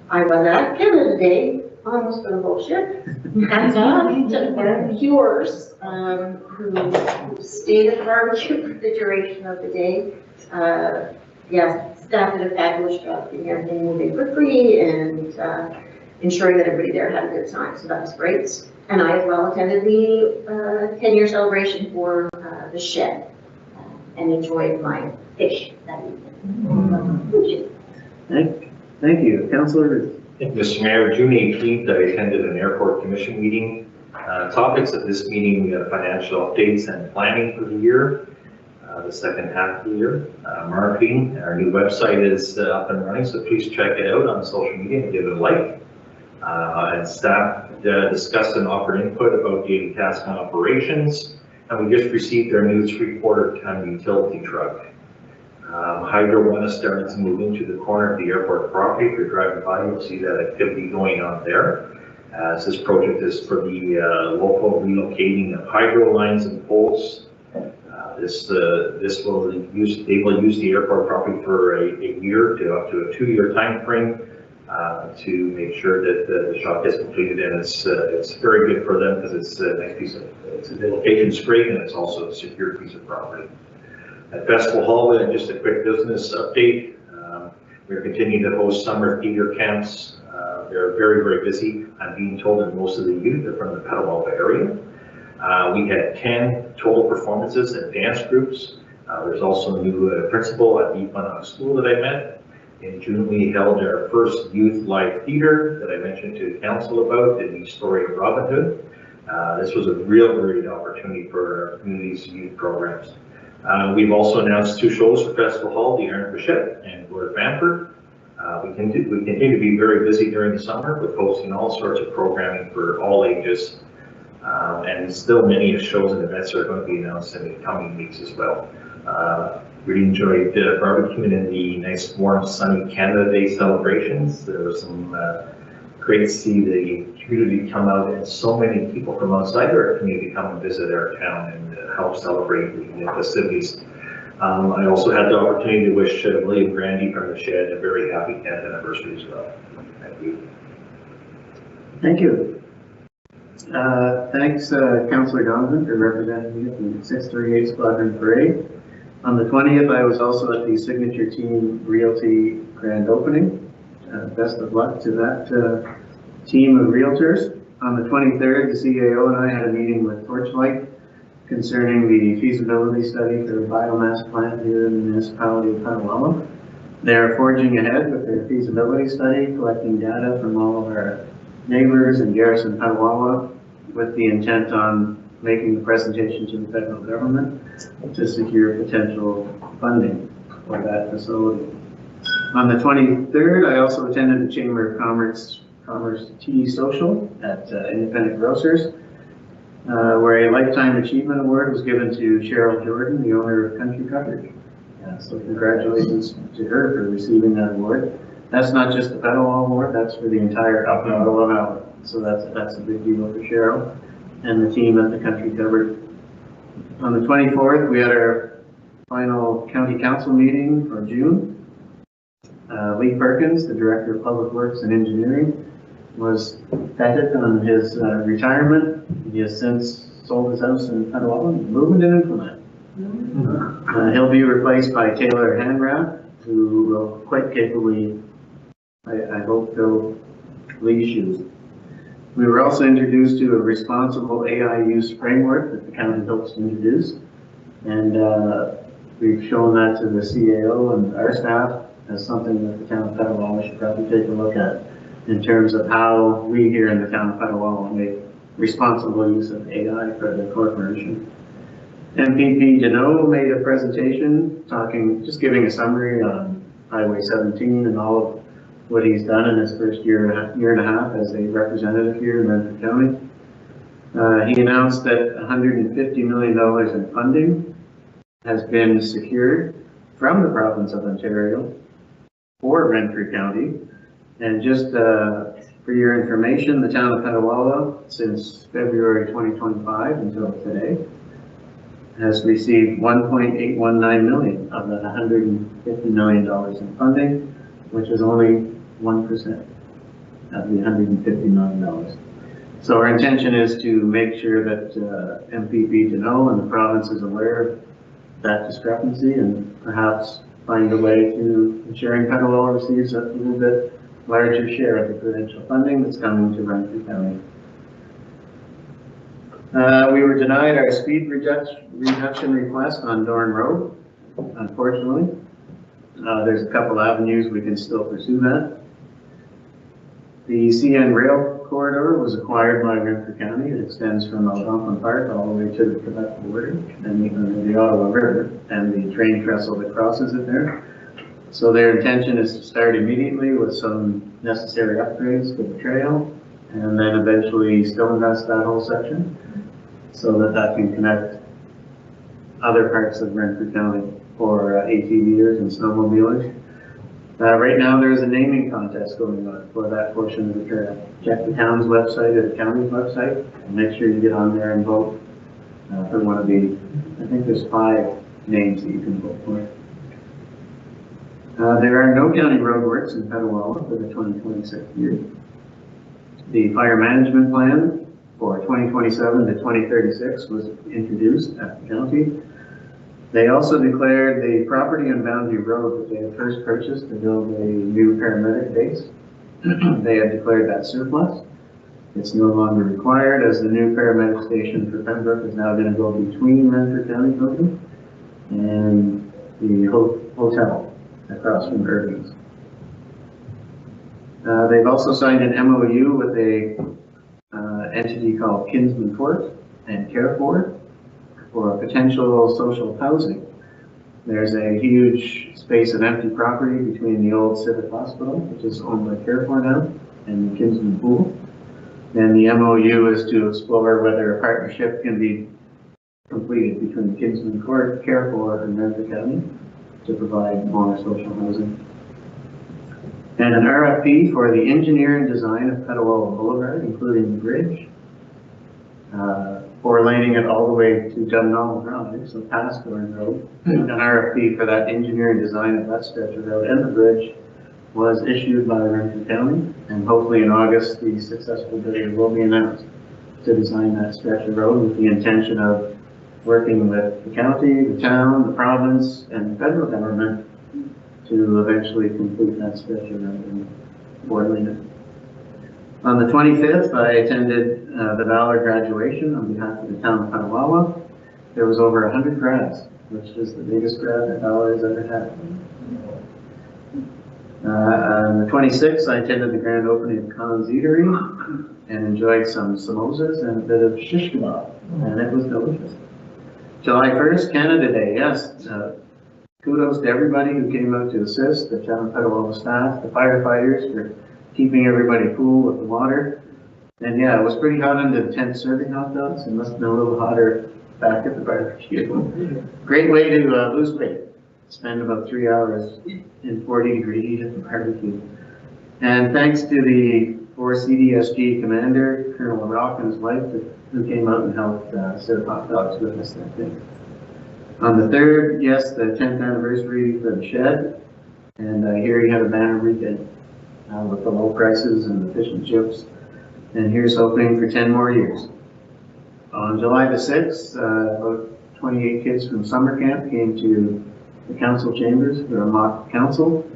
I was at Canada Day, almost for the bullshit. Hands off to the barbecuers who stayed at the barbecue for the duration of the day. Yes, staff did a fabulous job getting everything moving quickly and ensuring that everybody there had a good time, so that was great. And I as well attended the 10-year celebration for the Shed and enjoyed my fish that evening.
Thank you. Councillor Ruth.
Thank you, Mr. Mayor. June 18th, I attended an airport commission meeting. Topics at this meeting, financial updates and planning for the year, the second half of the year. Marketing, our new website is up and running, so please check it out on social media and give it a like. And staff discussed and offered input about daily task and operations. And we just received our new 3/4 ton utility truck. Hydro One has started to move into the corner of the airport property. If you're driving by, you'll see that activity going on there. As this project is for the local relocating of hydro lines and poles. They will use the airport property for a year to up to a 2-year time frame to make sure that the shop gets completed, and it's very good for them because it's a nice piece of, the location's great, and it's also a secure piece of property. At Festival Hall, just a quick business update. We're continuing to host summer theater camps. They're very, very busy. I'm being told that most of the youth are from the Petawawa area. We had 10 total performances at dance groups. There's also a new principal at the Equinox School that I met. In June, we held our first youth live theater that I mentioned to the council about, the story of Robin Hood. This was a real great opportunity for our community's youth programs. We've also announced 2 shows for Festival Hall, the Aaron Bichette and Lord Bamford. We continue to be very busy during the summer with hosting all sorts of programming for all ages. And still many shows and events are going to be announced in the coming weeks as well. Really enjoyed barbecuing in the nice, warm, sunny Canada Day celebrations. There were some great to see the community come out and so many people from outside our community come and visit our town and help celebrate the festivities. I also had the opportunity to wish William Grandy from the Shed a very happy 10th anniversary as well. Thank you.
Thank you. Thanks, Councillor Donovan, for representing me at the 638 Squadron Parade. On the 20th, I was also at the Signature Team Realty Grand Opening. Best of luck to that team of realtors. On the 23rd, the CAO and I had a meeting with Torchlight concerning the feasibility study for a biomass plant here in the municipality of Petawawa. They are forging ahead with their feasibility study, collecting data from all of our neighbors in Garrison, Petawawa, with the intent on making the presentation to the federal government to secure potential funding for that facility. On the 23rd, I also attended the Chamber of Commerce Tea Social at Independent Grocers, where a Lifetime Achievement Award was given to Cheryl Jordan, the owner of Country Coverage. So congratulations to her for receiving that award. That's not just the Petawawa Award, that's for the entire Ottawa Valley. So that's a big deal for Cheryl and the team at the Country Coverage. On the 24th, we had our final county council meeting for June. Lee Perkins, the Director of Public Works and Engineering, was feted on his retirement. He has since sold his house in Petawawa and moved and implement. He'll be replaced by Taylor Hanrath, who will quite capably, I hope, fill Lee's shoes. We were also introduced to a responsible AI use framework that the county hopes to introduce. And we've shown that to the CAO and our staff as something that the town of Petawawa should probably take a look at in terms of how we here in the town of Petawawa make responsible use of AI for the corporation. MPP Deneau made a presentation just giving a summary on Highway 17 and all of what he's done in his first year and a half as a representative here in Renfrew County. He announced that $150 million in funding has been secured from the province of Ontario for Renfrew County. And just for your information, the town of Petawawa, since February 2025 until today, has received $1.819 million of that $150 million in funding, which is only 1% of the $150 million. So our intention is to make sure that MPP Deneau and the province is aware of that discrepancy and perhaps find a way to ensuring Petawawa receives a little bit larger share of the provincial funding that's coming to Renfrew County. We were denied our speed reduction request on Dorn Road, unfortunately. There's a couple avenues we can still pursue that. The CN Rail Corridor was acquired by Renfrew County. It extends from Algonquin Park all the way to the Quebec border and the Ottawa River and the train trestle that crosses it there. So their intention is to start immediately with some necessary upgrades to the trail and then eventually stone dust that whole section so that can connect other parts of Renfrew County for ATVers and snowmobilers. Right now there's a naming contest going on for that portion of the trail. Check the town's website or the county's website and make sure you get on there and vote for one of the, I think there's 5 names that you can vote for. There are no county roadworks in Petawawa for the 2026 year. The fire management plan for 2027 to 2036 was introduced at the county. They also declared the property on Boundary Road that they had first purchased to build a new paramedic base. They had declared that surplus. It's no longer required as the new paramedic station for Pembroke is now going to go between Renfrew County building and the hotel across from Irving's. They've also signed an MOU with a entity called Kinsman Fort and Careford for potential social housing. There's a huge space of empty property between the old Civic Hospital, which is owned by Careford now, and the Kinsman Pool. And the MOU is to explore whether a partnership can be completed between Kinsman Court, Careford, and Renfrew County to provide more social housing. And an RFP for the engineer and design of Petawawa Boulevard, including the bridge, for laning it all the way to Dumnall Drive, so past Dorn Road. An RFP for that engineering design of that stretch of road and the bridge was issued by Renfrew County, and hopefully in August, the successful bidder will be announced to design that stretch of road with the intention of working with the county, the town, the province, and the federal government to eventually complete that stretch of road and lane it. On the 25th, I attended the Valor graduation on behalf of the town of Petawawa. There was over 100 grads, which is the biggest grad that Valor has ever had. On the 26th, I attended the grand opening of Khan's Eatery and enjoyed some samosas and a bit of shish kebab, and it was delicious. July 1st, Canada Day, yes. Kudos to everybody who came out to assist, the town of Petawawa staff, the firefighters for keeping everybody cool with the water. And yeah, it was pretty hot under the tent serving hot dogs. It must have been a little hotter back at the barbecue. Great way to lose weight. Spend about 3 hours in 40-degree heat at the barbecue. And thanks to the 4 CDSG commander, Colonel Rock and his wife, who came out and helped serve hot dogs with us that day. On the 3rd, yes, the 10th anniversary for the shed. And here you had a banner weekend with the low prices and the fish and chips. And here's hoping for 10 more years. On July the 6th, about 28 kids from summer camp came to the council chambers for a mock council.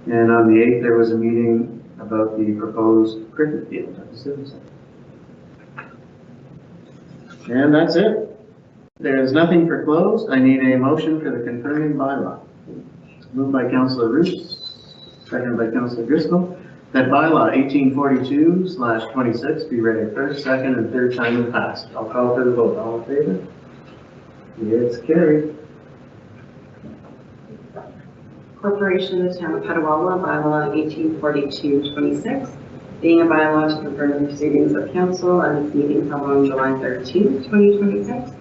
And on the 8th, there was a meeting about the proposed cricket field at the Civic Center. And that's it. There's nothing for closed. I need a motion for the confirming bylaw. Moved by Councillor Roos, seconded by Councillor Driscoll, that bylaw 1842/26 be read a first, second, and third time and passed. I'll call for the vote. All in favor? It's carried.
Corporation of the Town of Petawawa, bylaw 1842/26, being a bylaw to confirm the proceedings of council at its meeting held on July 13th, 2026.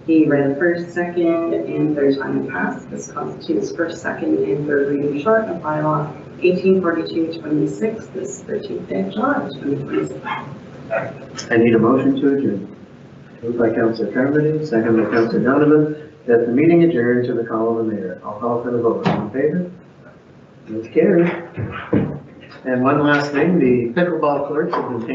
He read first, second, and third time and passed. This constitutes first, second, and third reading short of bylaw 1842/26, this 13th day of July, 2026.
I need a motion to adjourn. Moved by Councillor Carmody, second by Councillor Donovan, that the meeting adjourned to the call of the mayor. I'll call for the vote. All in favor? It's carried. And one last thing, the pickleball courts have been painted.